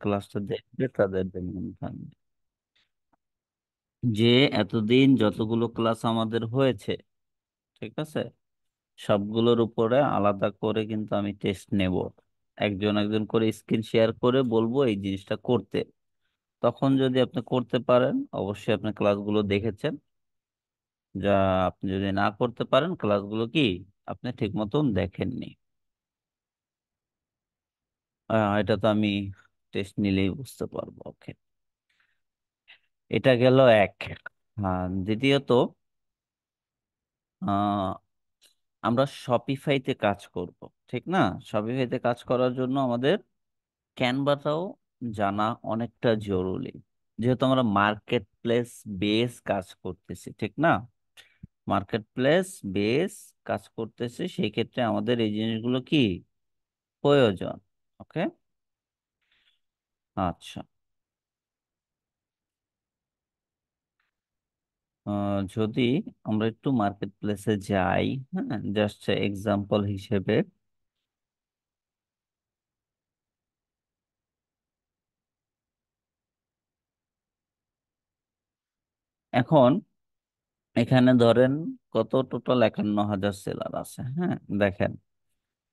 ক্লাসটা দেখবে তাদের জন্য থাকবে যে এতদিন যতগুলো ক্লাস আমাদের হয়েছে, ঠিক আছে, সবগুলোর উপরে আলাদা করে কিন্তু আমি টেস্ট নেব। একজন একজন করে স্ক্রিন শেয়ার করে বলবো এই জিনিসটা করতে। তখন যদি আপনি করতে পারেন, অবশ্যই আপনি ক্লাসগুলো দেখেছেন। যা আপনি যদি না করতে পারেন, ক্লাসগুলো কি আপনি ঠিক মতন দেখেননি। এটা তো আমি টেস্ট নিলেই বুঝতে পারবো। ওকে, এটা গেল এক। দ্বিতীয়ত, আহ, আমরা শপিফাইতে কাজ করব, ঠিক না? শপিফাইতে কাজ করার জন্য আমাদের ক্যানভাটাও জানা অনেকটা জরুরি, যেহেতু আমরা মার্কেট প্লেস বেস কাজ করতেছি, ঠিক না? মার্কেট প্লেস বেস কাজ করতেছি, সেই ক্ষেত্রে আমাদের এই জিনিসগুলো কি প্রয়োজন। ওকে, আচ্ছা। যদি আমরা একটু মার্কেট প্লেসে যাই, হ্যাঁ, জাস্ট এক্সাম্পল হিসেবে। এখন এখানে ধরেন কত টোটাল 51,000 সেলার আছে, হ্যাঁ। দেখেন,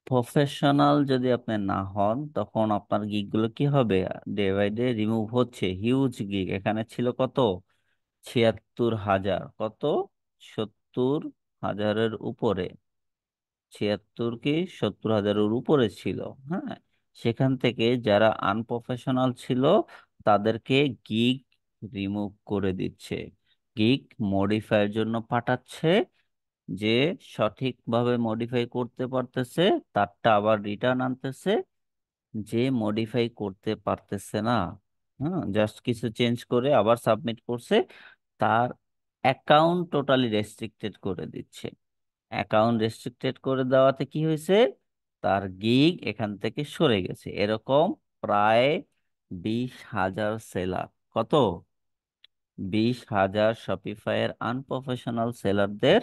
প্রফেশনাল যদি আপনি না হন তখন আপনার গিগ গুলো কি হবে? ডে বাই ডে রিমুভ হচ্ছে। হিউজ গিগ এখানে ছিল কত? 76,000। কত? 70,000-এর উপরে। 76 কি 70,000-এর উপরে ছিল। হ্যাঁ, সেখান থেকে যারা আনপ্রফেশনাল ছিল তাদেরকে গিগ রিমুভ করে দিচ্ছে, গিগ মডিফাইয়ের জন্য পাঠাচ্ছে। যে সঠিকভাবে মডিফাই করতে পারতেছে তারটা আবার রিটার্ন আনতেছে, যে মডিফাই করতে পারতেছে না, হ্যাঁ, জাস্ট কিছু চেঞ্জ করে আবার সাবমিট করছে, তার অ্যাকাউন্ট টোটালি রেস্ট্রিক্টেড করে দিচ্ছে। অ্যাকাউন্ট রেস্ট্রিক্টেড করে দেওয়াতে কি হয়েছে? তার গিগ এখান থেকে সরে গেছে। এরকম প্রায় 20,000 সেলার। কত? 20,000 শপিফাইয়ের আনপ্রফেশনাল সেলারদের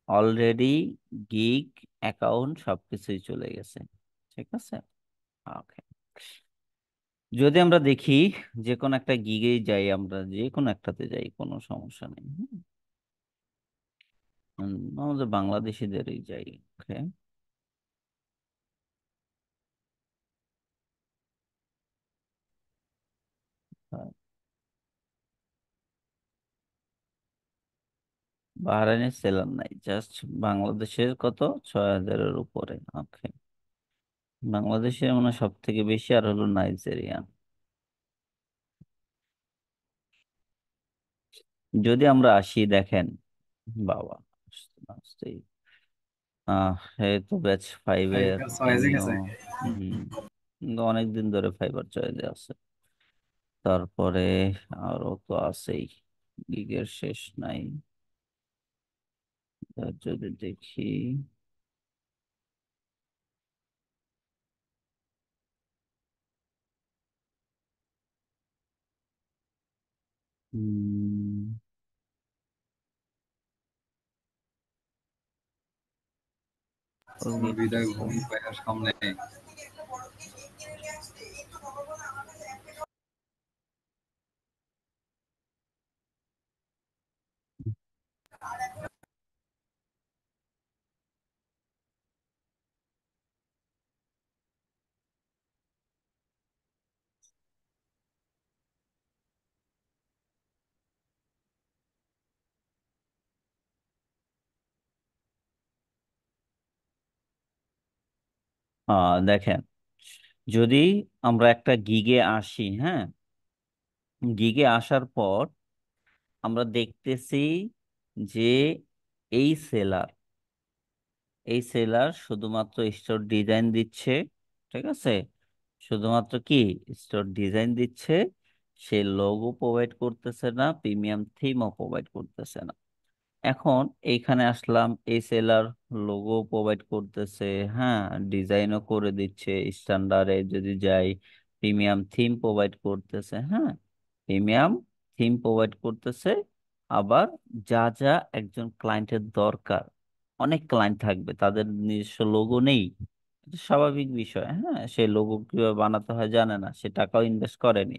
অলরেডি গিগ, অ্যাকাউন্ট সবকিছুই চলে গেছে। ঠিক আছে, ওকে। যদি আমরা দেখি যে কোনো একটা গিগেই যাই, আমরা যে কোনো একটাতে যাই, কোনো সমস্যা নেই। আমাদের বাংলাদেশিদেরই যাই। ওকে, বাহরাইনের সেলার নাই, জাস্ট বাংলাদেশের কত? 6,000-এর উপরে। ওকে, বাংলাদেশের মনে সব থেকে বেশি, আর হলো নাইজেরিয়ান। যদি আমরা আসি, দেখেন বাবা, আসতে না আসতেই এই তো ব্যাচ ফাইভের ফাইবার চয়েসে আমিও। গেছে। হম, কিন্তু অনেকদিন ধরে ফাইবার চয়েসে আছে। তারপরে আরো তো আছেই, গিগের শেষ নাই। আর যদি দেখি, হম, ও তোমার গিগ হৃদয় আছে। ঘুম পায় সামনে। দেখেন, যদি আমরা একটা গিগে আসি, হ্যাঁ, গিগে আসার পর আমরা দেখতেছি যে এই সেলার, এই সেলার শুধুমাত্র স্টোর ডিজাইন দিচ্ছে। ঠিক আছে, শুধুমাত্র কি স্টোর ডিজাইন দিচ্ছে, সে লোগো প্রোভাইড করতেছে না, প্রিমিয়াম থিমও প্রোভাইড করতেছে না। এখন এইখানে আসলাম, এই সেলার লোগো প্রোভাইড করতেছে, হ্যাঁ, ডিজাইনও করে দিচ্ছে স্ট্যান্ডার্ডে যদি যাই, প্রিমিয়াম থিম প্রোভাইড করতেছে, হ্যাঁ, প্রিমিয়াম থিম প্রোভাইড করতেছে। আবার যা যা একজন ক্লায়েন্টের দরকার, অনেক ক্লায়েন্ট থাকবে তাদের নিজস্ব লোগো নেই, এটা স্বাভাবিক বিষয়। হ্যাঁ, সে লোগো কিভাবে বানাতে হয় জানে না, সে টাকাও ইনভেস্ট করেনি,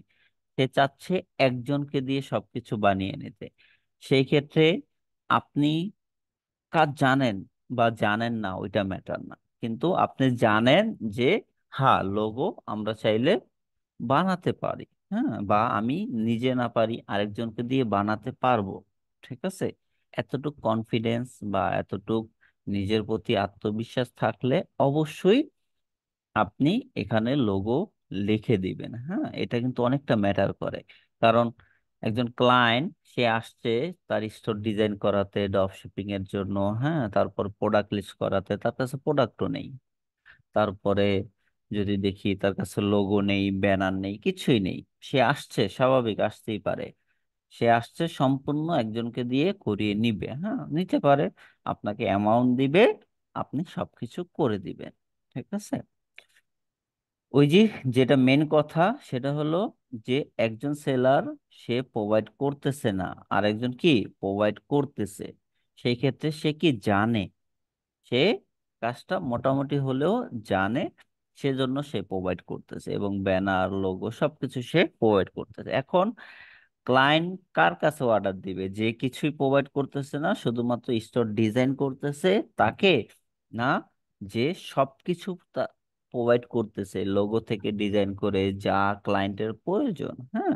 সে চাচ্ছে একজনকে দিয়ে সবকিছু বানিয়ে নিতে। সেই ক্ষেত্রে আপনি কাজ জানেন বা জানেন না ওইটা ম্যাটার না, কিন্তু আপনি জানেন যে হ্যাঁ লোগো আমরা চাইলে বানাতে পারি। হ্যাঁ, বা আমি নিজে না পারি আরেকজনকে দিয়ে বানাতে পারবো। ঠিক আছে, এতটুক কনফিডেন্স বা এতটুক নিজের প্রতি আত্মবিশ্বাস থাকলে অবশ্যই আপনি এখানে লোগো লিখে দিবেন। হ্যাঁ, এটা কিন্তু অনেকটা ম্যাটার করে। কারণ একজন ক্লায়েন্ট সে আসছে তার স্টোর ডিজাইন করাতে, ড্রপ শিপিং এর জন্য। হ্যাঁ, তারপর প্রোডাক্ট লিস্ট করাতে, তার কাছে প্রোডাক্টও নেই। তারপরে যদি দেখি তার কাছে লোগো নেই, ব্যানার নেই, কিছুই নেই। সে আসছে, স্বাভাবিক আসতেই পারে, সে আসছে সম্পূর্ণ একজনকে দিয়ে করিয়ে নিবে। হ্যাঁ, নিতে পারে, আপনাকে অ্যামাউন্ট দিবে, আপনি সবকিছু করে দিবেন। ঠিক আছে, ওই যে যেটা মেন কথা সেটা হলো যে একজন সেলার সে প্রোভাইড করতেছে না, আর একজন কি প্রোভাইড করতেছে। সেই ক্ষেত্রে সে কি জানে, সে কাজটা মোটামুটি হলেও জানে, সেজন্য সে প্রোভাইড করতেছে এবং ব্যানার লোগো সবকিছু সে প্রোভাইড করতেছে। এখন ক্লায়েন্ট কার কাছে অর্ডার দিবে, যে কিছুই প্রোভাইড করতেছে না, শুধুমাত্র স্টোর ডিজাইন করতেছে তাকে, না যে সবকিছু প্রোভাইড করতেছে লোগো থেকে ডিজাইন করে যা ক্লায়েন্টের প্রয়োজন। হ্যাঁ,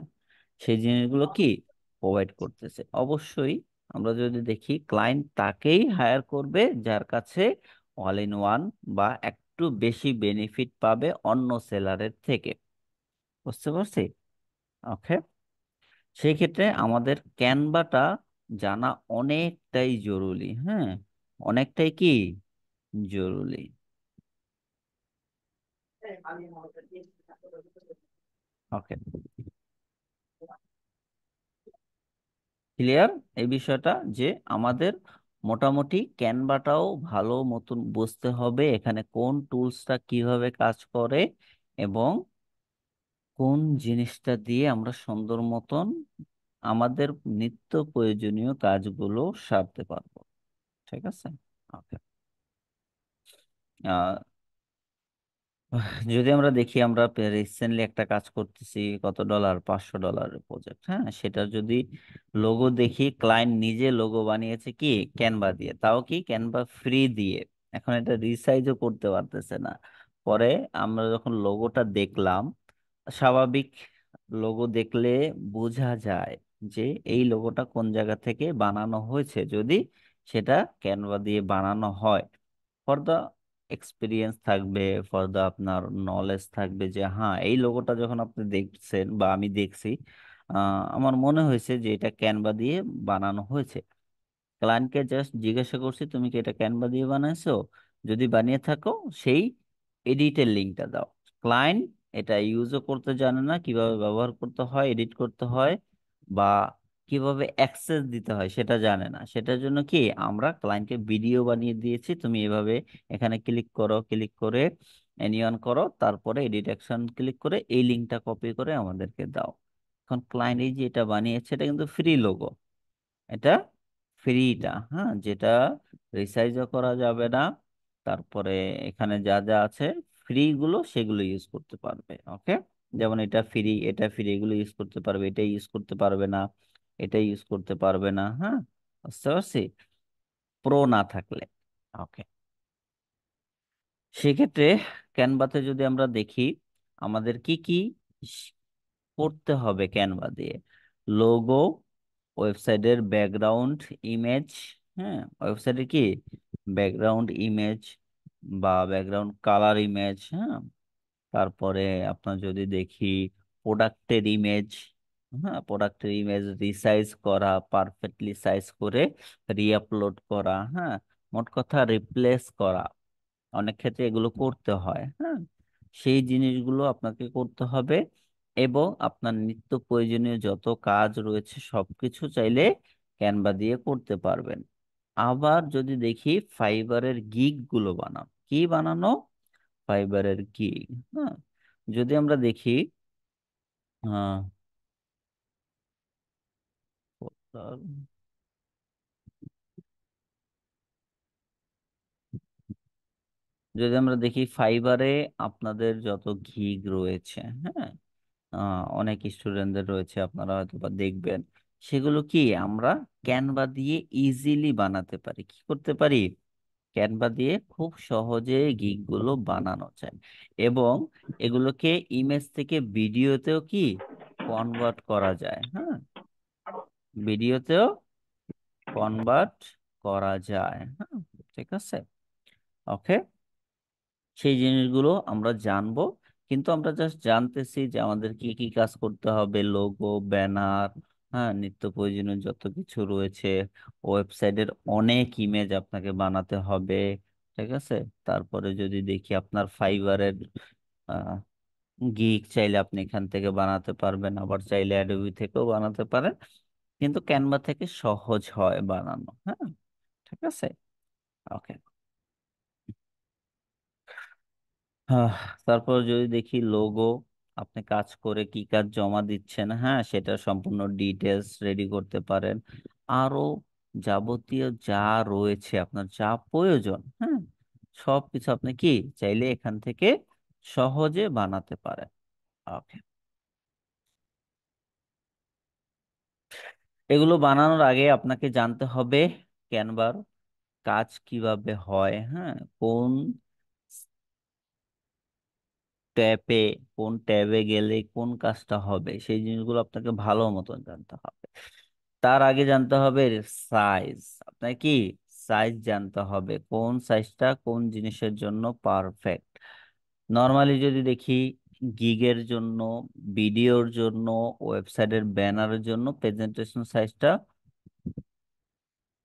সেই জিনিসগুলো কি প্রোভাইড করতেছে। অবশ্যই আমরা যদি দেখি ক্লায়েন্ট তাকেই হায়ার করবে যার কাছে অল ইন ওয়ান বা একটু বেশি বেনিফিট পাবে অন্য সেলারের থেকে। বুঝতে পারছি? ওকে, সেই ক্ষেত্রে আমাদের ক্যানভাটা জানা অনেকটাই জরুরি। হ্যাঁ, অনেকটাই কি জরুরি। ওকে, ক্লিয়ার এই বিষয়টা, যে আমাদের মোটামুটি ক্যানভাটাও ভালো মতন বুঝতে হবে, এখানে কোন টুলসটা কিভাবে কাজ করে এবং কোন জিনিসটা দিয়ে আমরা সুন্দর মতন আমাদের নিত্য প্রয়োজনীয় কাজগুলো সারতে পারবো। ঠিক আছে, ওকে। যদি আমরা দেখি, আমরা রিসেন্টলি একটা কাজ করতেছি, কত ডলার, $500 প্রজেক্ট। হ্যাঁ, সেটা যদি লোগো দেখি, ক্লায়েন্ট নিজে লোগো বানিয়েছে কি ক্যানভা দিয়ে, তাও কি ক্যানভা ফ্রি দিয়ে। এখন এটা রিসাইজও করতে পারতেছে না। পরে আমরা যখন লোগোটা দেখলাম, স্বাভাবিক লোগো দেখলে বোঝা যায় যে এই লোগোটা কোন জায়গা থেকে বানানো হয়েছে, যদি সেটা ক্যানভা দিয়ে বানানো হয়। ফর দা এক্সপিরিয়েন্স থাকবে, ফর দা আপনার নলেজ থাকবে যে হ্যাঁ এই লোগোটা যখন আপনি দেখছেন বা আমি দেখছি, আমার মনে হয়েছে যে এটা ক্যানভা দিয়ে বানানো হয়েছে। ক্লায়েন্টকে জাস্ট জিজ্ঞাসা করছি তুমি কি এটা ক্যানভা দিয়ে বানাইছো, যদি বানিয়ে থাকো সেই এডিটের লিঙ্কটা দাও। ক্লায়েন্ট এটা ইউজও করতে জানে না, কিভাবে ব্যবহার করতে হয়, এডিট করতে হয়, বা কিভাবে অ্যাক্সেস দিতে হয় সেটা জানে না। সেটার জন্য কি আমরা ক্লায়েন্টকে ভিডিও বানিয়ে দিয়েছি, তুমি এভাবে এখানে ক্লিক করো, ক্লিক করে এনিয়ন করো, তারপরে এডিট অ্যাকশন ক্লিক করে এই লিঙ্কটা কপি করে আমাদেরকে দাও। এখন ক্লায়েন্ট এই যে এটা বানিয়েছে, এটা কিন্তু ফ্রি লোগো, এটা ফ্রিটা। হ্যাঁ, যেটা রিসাইজও করা যাবে না। তারপরে এখানে যা যা আছে ফ্রি গুলো, সেগুলো ইউজ করতে পারবে। ওকে, যেমন এটা ফ্রি, এটা ফ্রি, এগুলো ইউজ করতে পারবে, এটা ইউজ করতে পারবে না, এটা ইউজ করতে পারবে না। হ্যাঁ, বুঝতে পারছি, প্রো না থাকলে। ওকে, সেক্ষেত্রে ক্যানভাতে যদি আমরা দেখি আমাদের কি কি স- করতে হবে ক্যানভা দিয়ে: লোগো, ওয়েবসাইটের ব্যাকগ্রাউন্ড ইমেজ। হ্যাঁ, ওয়েবসাইটের কি ব্যাকগ্রাউন্ড ইমেজ বা ব্যাকগ্রাউন্ড কালার ইমেজ। হ্যাঁ, তারপরে আপনার যদি দেখি প্রোডাক্টের ইমেজ। হ্যাঁ, প্রোডাক্টের ইমেজ রিসাইজ করা, পারফেক্টলি সাইজ করে রিআপলোড করা। হ্যাঁ, মোট কথা রিপ্লেস করা, অনেক ক্ষেত্রে এগুলো করতে হয়। হ্যাঁ, সেই জিনিসগুলো আপনাকে করতে হবে এবং আপনার নিত্য প্রয়োজনীয় যত কাজ রয়েছে সবকিছু চাইলে ক্যানভা দিয়ে করতে পারবেন। আবার যদি দেখি ফাইবারের গিগ গুলো বানানো, কি বানানো, ফাইবারের গিগ। হ্যাঁ, যদি আমরা দেখি আহ, যদি আমরা দেখি ফাইবারে আপনাদের যত গিগ রয়েছে, হ্যাঁ, অনেক স্টুডেন্টদের রয়েছে, আপনারা হয়তো বা দেখবেন, সেগুলো কি আমরা ক্যানভা দিয়ে ইজিলি বানাতে পারি। কি করতে পারি? ক্যানভা দিয়ে খুব সহজে গিগ গুলো বানানো যায়, এবং এগুলোকে ইমেজ থেকে ভিডিওতেও কি কনভার্ট করা যায়। হ্যাঁ, ভিডিওতেও কনভার্ট করা যায়। হ্যাঁ, ঠিক আছে। ওকে, সেই জিনিসগুলো আমরা জানবো। কিন্তু আমরা জাস্ট জানতেছি যে আমাদের কি কি কাজ করতে হবে, লোগো, ব্যানার, হ্যাঁ, নিত্য প্রয়োজনীয় যত কিছু রয়েছে, ওয়েবসাইটের অনেক ইমেজ আপনাকে বানাতে হবে। ঠিক আছে। তারপরে যদি দেখি আপনার ফাইবারের গিগ চাইলে আপনি এখান থেকে বানাতে পারবেন, আবার চাইলে অ্যাডোবি থেকেও বানাতে পারেন, কিন্তু ক্যানভা থেকে সহজ হয় বানানো। হ্যাঁ, ঠিক আছে। ওকে। আহ, তারপর যদি দেখি লোগো, আপনি কাজ করে কি কাজ জমা দিচ্ছেন, হ্যাঁ, সেটা সম্পূর্ণ ডিটেলস রেডি করতে পারেন। আরো যাবতীয় যা রয়েছে আপনার যা প্রয়োজন, হ্যাঁ, সব কিছু আপনি কি চাইলে এখান থেকে সহজে বানাতে পারেন। ওকে। এগুলো বানানোর আগে আপনাকে জানতে হবে ক্যানভার কাজ কিভাবে হয়, হ্যাঁ, কোন ট্যাবে, কোন ট্যাবে গেলে কোন কাজটা হবে, সেই জিনিসগুলো আপনাকে ভালো মতন জানতে হবে। তার আগে জানতে হবে সাইজ। আপনার কি সাইজ জানতে হবে, কোন সাইজটা কোন জিনিসের জন্য পারফেক্ট। নর্মালি যদি দেখি, গিগের জন্য, ভিডিওর জন্য, ওয়েবসাইটের ব্যানারের জন্য প্রেজেন্টেশন সাইজটা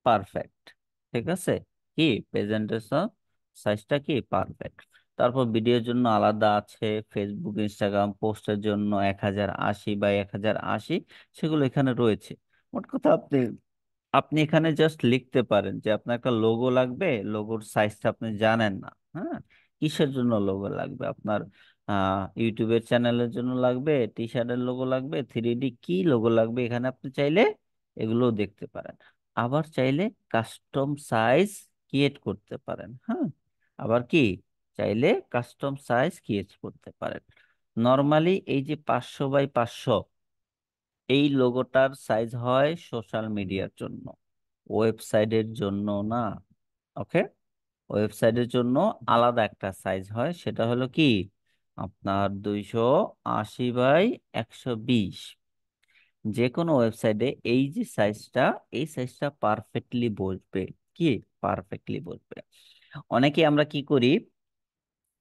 পারফেক্ট। ঠিক আছে, কি প্রেজেন্টেশন সাইজটা কি পারফেক্ট। তারপর ভিডিওর জন্য আলাদা আছে, ফেসবুক ইনস্টাগ্রাম পোস্টের জন্য 1080 বাই 1080, সেগুলো এখানে রয়েছে। মোট কথা আপনি আপনি এখানে জাস্ট লিখতে পারেন যে আপনার একটা লোগো লাগবে, লোগোর সাইজটা আপনি জানেন না। হ্যাঁ, কিসের জন্য লোগো লাগবে আপনার? ইউটিউবের চ্যানেলের জন্য লাগবে, টি শার্টের লোগো লাগবে, 3D কি লোগো লাগবে, এখানে আপনি চাইলে এগুলো দেখতে পারেন। আবার চাইলে কাস্টম সাইজ ক্রিয়েট করতে পারেন। হ্যাঁ, আবার কি চাইলে কাস্টম সাইজ ক্রিয়েট করতে পারেন। নর্মালি এই যে 500 বাই 500, এই লোগোটার সাইজ হয় সোশ্যাল মিডিয়ার জন্য, ওয়েবসাইটের জন্য না। ওকে, ওয়েবসাইটের জন্য আলাদা একটা সাইজ হয়, সেটা হলো কি আপনার 280 বাই 120। যে কোনো ওয়েবসাইটে এই যে সাইজটা, এই সাইজটা পারফেক্টলি বসবে। কি পারফেক্টলি বসবে। অনেকে আমরা কি করি,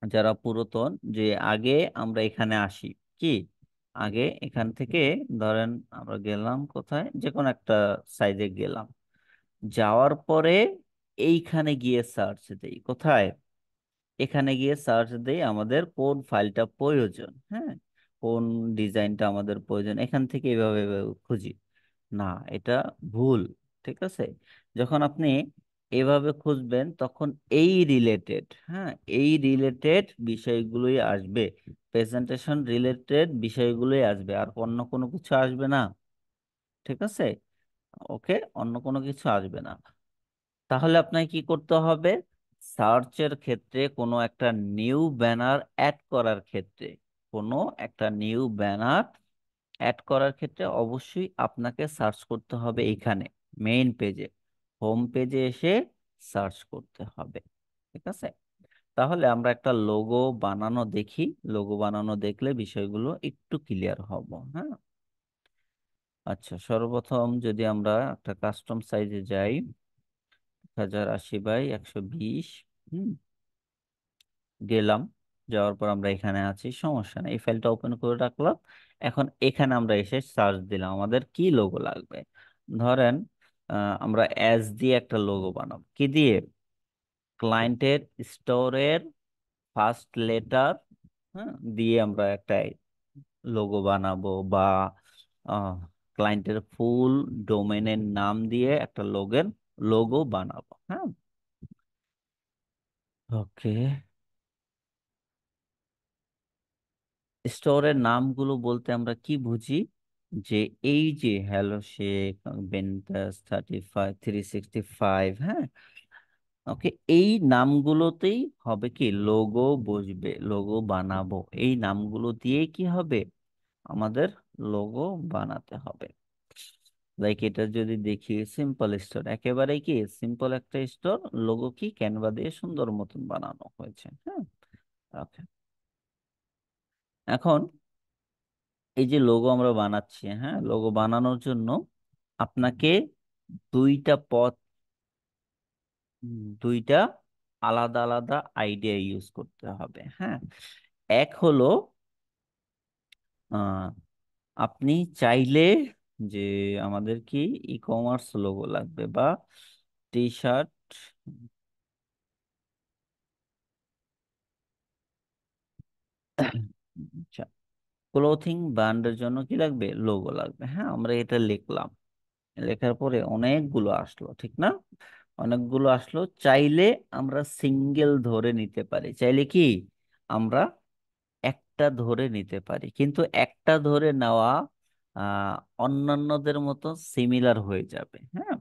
যারা পুরাতন, যে আগে আমরা এখানে আসি, কি আগে এখান থেকে ধরেন আমরা গেলাম কোথায়, যে কোনো একটা সাইজে গেলাম, যাওয়ার পরে এইখানে গিয়ে সার্চ দেই কোথায়, এখানে গিয়ে সার্চ দেই আমাদের কোন ফাইলটা প্রয়োজন, হ্যাঁ, কোন ডিজাইনটা আমাদের প্রয়োজন, এখান থেকে এভাবে এভাবে খুঁজি। না, এটা ভুল। ঠিক আছে। যখন আপনি এভাবে খুঁজবেন তখন এই রিলেটেড, হ্যাঁ, এই রিলেটেড বিষয়গুলোই আসবে, প্রেজেন্টেশন রিলেটেড বিষয়গুলোই আসবে, আর অন্য কোনো কিছু আসবে না। ঠিক আছে। ওকে, অন্য কোনো কিছু আসবে না। তাহলে আপনাকে কি করতে হবে? সার্চের ক্ষেত্রে কোনো একটা নিউ ব্যানার অ্যাড করার ক্ষেত্রে, কোনো একটা নিউ ব্যানার অ্যাড করার ক্ষেত্রে অবশ্যই আপনাকে সার্চ করতে হবে এইখানে, মেইন পেজে, হোম পেজে এসে সার্চ করতে হবে। ঠিক আছে। তাহলে আমরা একটা লোগো বানানো দেখি, লোগো বানানো দেখলে বিষয়গুলো একটু ক্লিয়ার হব। হ্যাঁ, আচ্ছা, সর্বপ্রথম যদি আমরা একটা কাস্টম সাইজে যাই, 1080 বাই 120, হুম, গেলাম, যাওয়ার পর আমরা এখানে আছি, সমস্যা নেই, এই ফাইলটা ওপেন করে রাখলাম। এখন এখানে আমরা এসে সার্চ দিলাম আমাদের কি লোগো লাগবে। ধরেন আমরা এস দিয়ে একটা লোগো বানাবো, কি দিয়ে? ক্লায়েন্টের স্টোরের ফার্স্ট লেটার, হ্যাঁ, দিয়ে আমরা একটা লোগো বানাবো, বা ক্লায়েন্টের ফুল ডোমেনের নাম দিয়ে একটা লোগো বানাবো। হ্যাঁ, ওকে। স্টোরের নামগুলো বলতে আমরা কি বুঝি? যে এই যে হ্যালো শেখ, বেন্টাস 35, 365, হ্যাঁ, ওকে, এই নামগুলোতেই হবে কি লোগো বসবে, লোগো বানাবো, এই নামগুলো দিয়ে কি হবে আমাদের লোগো বানাতে হবে। লাইক এটা যদি দেখি সিম্পল স্টোর, একেবারে কি সিম্পল একটা স্টোর, লোগো কি ক্যানভা দিয়ে সুন্দর মতন বানানো হয়েছে। হ্যাঁ, ওকে। এখন এই যে লোগো আমরা বানাচ্ছি, হ্যাঁ, লোগো বানানোর জন্য আপনাকে দুইটা পথ, দুইটা আলাদা আলাদা আইডিয়া ইউজ করতে হবে। হ্যাঁ, এক হলো আহ, আপনি চাইলে যে আমাদের কি ই কমার্স লোগো লাগবে বা টি শার্ট, আচ্ছা, ক্লোথিং ব্র্যান্ডের জন্য কি লাগবে লোগো লাগবে। হ্যাঁ, আমরা এটা লিখলাম, লেখার পরে অনেকগুলো আসলো, ঠিক না? অনেকগুলো আসলো, চাইলে আমরা সিঙ্গেল ধরে নিতে পারি, চাইলে কি আমরা একটা ধরে নিতে পারি, কিন্তু একটা ধরে নেওয়া আহ অন্যান্যদের মতো সিমিলার হয়ে যাবে। হ্যাঁ,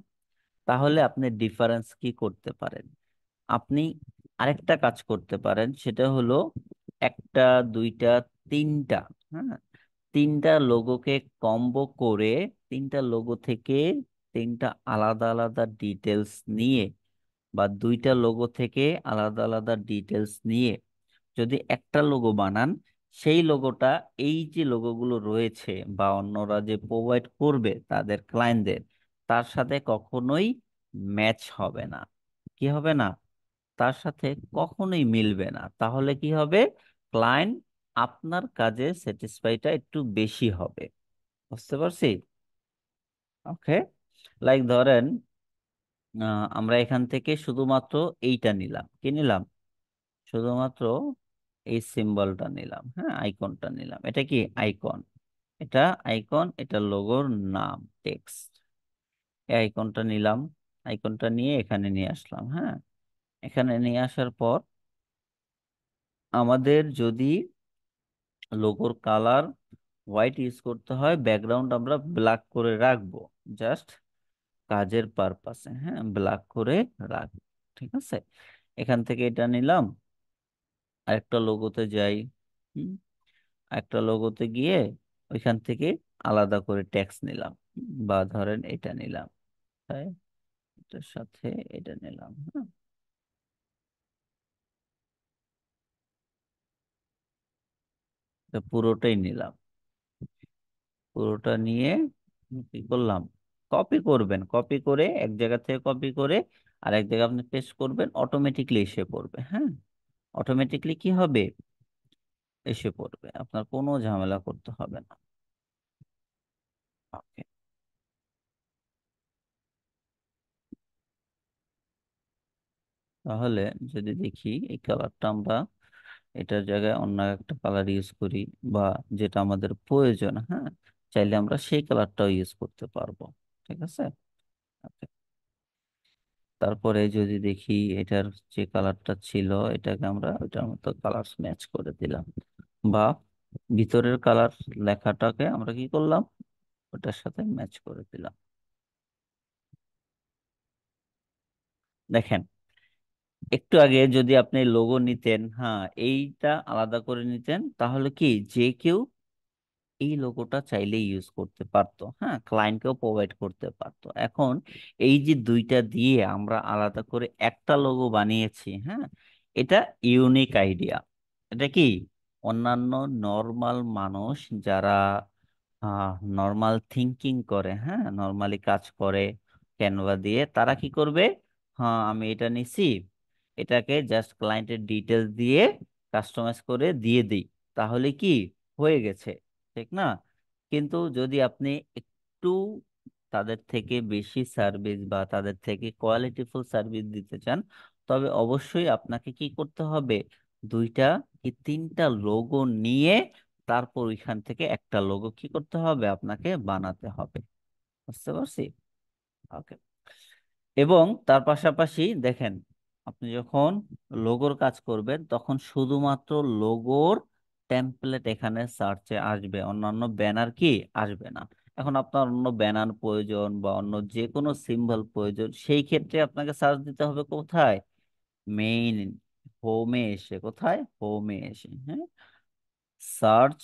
তাহলে আপনি ডিফারেন্স কি করতে পারেন, আপনি আরেকটা কাজ করতে পারেন, সেটা হলো একটা, দুইটা, তিনটা, হ্যাঁ, তিনটা লোগোকে কম্বো করে, তিনটা লোগো থেকে তিনটা আলাদা আলাদা ডিটেলস নিয়ে, বা দুইটা লোগো থেকে আলাদা আলাদা ডিটেলস নিয়ে যদি একটা লোগো বানান, সেই লোগোটা এই যে লোগোগুলো রয়েছে বা অন্যরা যে প্রোভাইড করবে তাদের ক্লায়েন্টদের, তার সাথে কখনোই ম্যাচ হবে না। কি হবে না? তার সাথে কখনোই মিলবে না। তাহলে কি হবে, ক্লায়েন্ট আপনার কাজে স্যাটিসফাইটা একটু বেশি হবে। বুঝতে পারছি? ওকে, লাইক ধরেন আমরা এখান থেকে শুধুমাত্র এইটা নিলাম, কি নিলাম, শুধুমাত্র এই সিম্বলটা নিলাম, হ্যাঁ, আইকনটা নিলাম, এটা কি আইকন, এটা আইকন, এটা লোগোর নাম টেক্সট, এই আইকনটা নিলাম, আইকনটা নিয়ে এখানে নিয়ে আসলাম। হ্যাঁ, এখানে নিয়ে আসার পর আমাদের যদি লোগোর কালার হোয়াইট ইউজ করতে হয়, ব্যাকগ্রাউন্ড আমরা ব্ল্যাক করে রাখবো, জাস্ট কাজের পারপাসে, হ্যাঁ, ব্ল্যাক করে রাখবো। ঠিক আছে, এখান থেকে এটা নিলাম, আরেকটা লোগোতে যাই, হুম, একটা লোগোতে গিয়ে ওইখান থেকে আলাদা করে ট্যাক্স নিলাম, বা ধরেন এটা নিলাম, তাই এটার সাথে এটা নিলাম, হ্যাঁ, এটা পুরোটাই নিলাম, পুরোটা নিয়ে কি করলাম, কপি করবেন, কপি করে এক জায়গা থেকে কপি করে আরেক জায়গায় আপনি পেস্ট করবেন, অটোমেটিকলি এসে পড়বে। হ্যাঁ, অটোমেটিকলি কি হবে, এসে পড়বে, আপনার কোনো ঝামেলা করতে হবে না। ওকে, তাহলে যদি দেখি এই কালারটা আমরা এটার জায়গায় অন্য একটা কালার ইউজ করি, বা যেটা আমাদের প্রয়োজন, হ্যাঁ, চাইলে আমরা সেই কালারটাও ইউজ করতে পারবো। ঠিক আছে, Okay. তারপরে যদি দেখি এটার যে কালারটা ছিল, এটাকে আমরা ওইটার মতো কালার ম্যাচ করে দিলাম, বা ভিতরের কালার লেখাটাকে আমরা কি করলাম, ওটার সাথে ম্যাচ করে দিলাম। দেখেন, একটু আগে যদি আপনি লোগো নিতেন, হ্যাঁ, এইটা আলাদা করে নিতেন, তাহলে কি যে কেউ এই লোগোটা চাইলেই ইউজ করতে পারতো, হ্যাঁ, ক্লায়েন্টকেও প্রোভাইড করতে পারতো। এখন এই যে দুইটা দিয়ে আমরা আলাদা করে একটা লোগো বানিয়েছি, হ্যাঁ, এটা ইউনিক আইডিয়া। এটা কি অন্যান্য নর্মাল মানুষ যারা নর্মাল থিঙ্কিং করে, হ্যাঁ, নর্মালি কাজ করে ক্যানভা দিয়ে, তারা কি করবে, হ্যাঁ আমি এটা নিছি, এটাকে জাস্ট ক্লায়েন্টের ডিটেলস দিয়ে কাস্টমাইজ করে দিয়ে দিই, তাহলে কি হয়ে গেছে, ঠিক না? কিন্তু যদি আপনি একটু তাদের থেকে বেশি সার্ভিস বা তাদের থেকে কোয়ালিটিফুল সার্ভিস দিতে চান, তবে অবশ্যই আপনাকে কি করতে হবে, দুইটা কি তিনটা লোগো নিয়ে তারপর ওইখান থেকে একটা লোগো কি করতে হবে, আপনাকে বানাতে হবে। বুঝতে পারছি? ওকে, এবং তার পাশাপাশি দেখেন, আপনি যখন লোগোর কাজ করবেন তখন শুধুমাত্র লোগোর টেমপ্লেট এখানে সার্চে আসবে, অন্যান্য ব্যানার কি আসবে না। এখন আপনার অন্য ব্যানার প্রয়োজন বা অন্য যে কোনো সিম্বল প্রয়োজন, সেই ক্ষেত্রে আপনাকে সার্চ দিতে হবে কোথায়, মেইন হোমে এসে, কোথায়, হোমে এসে, হ্যাঁ, সার্চ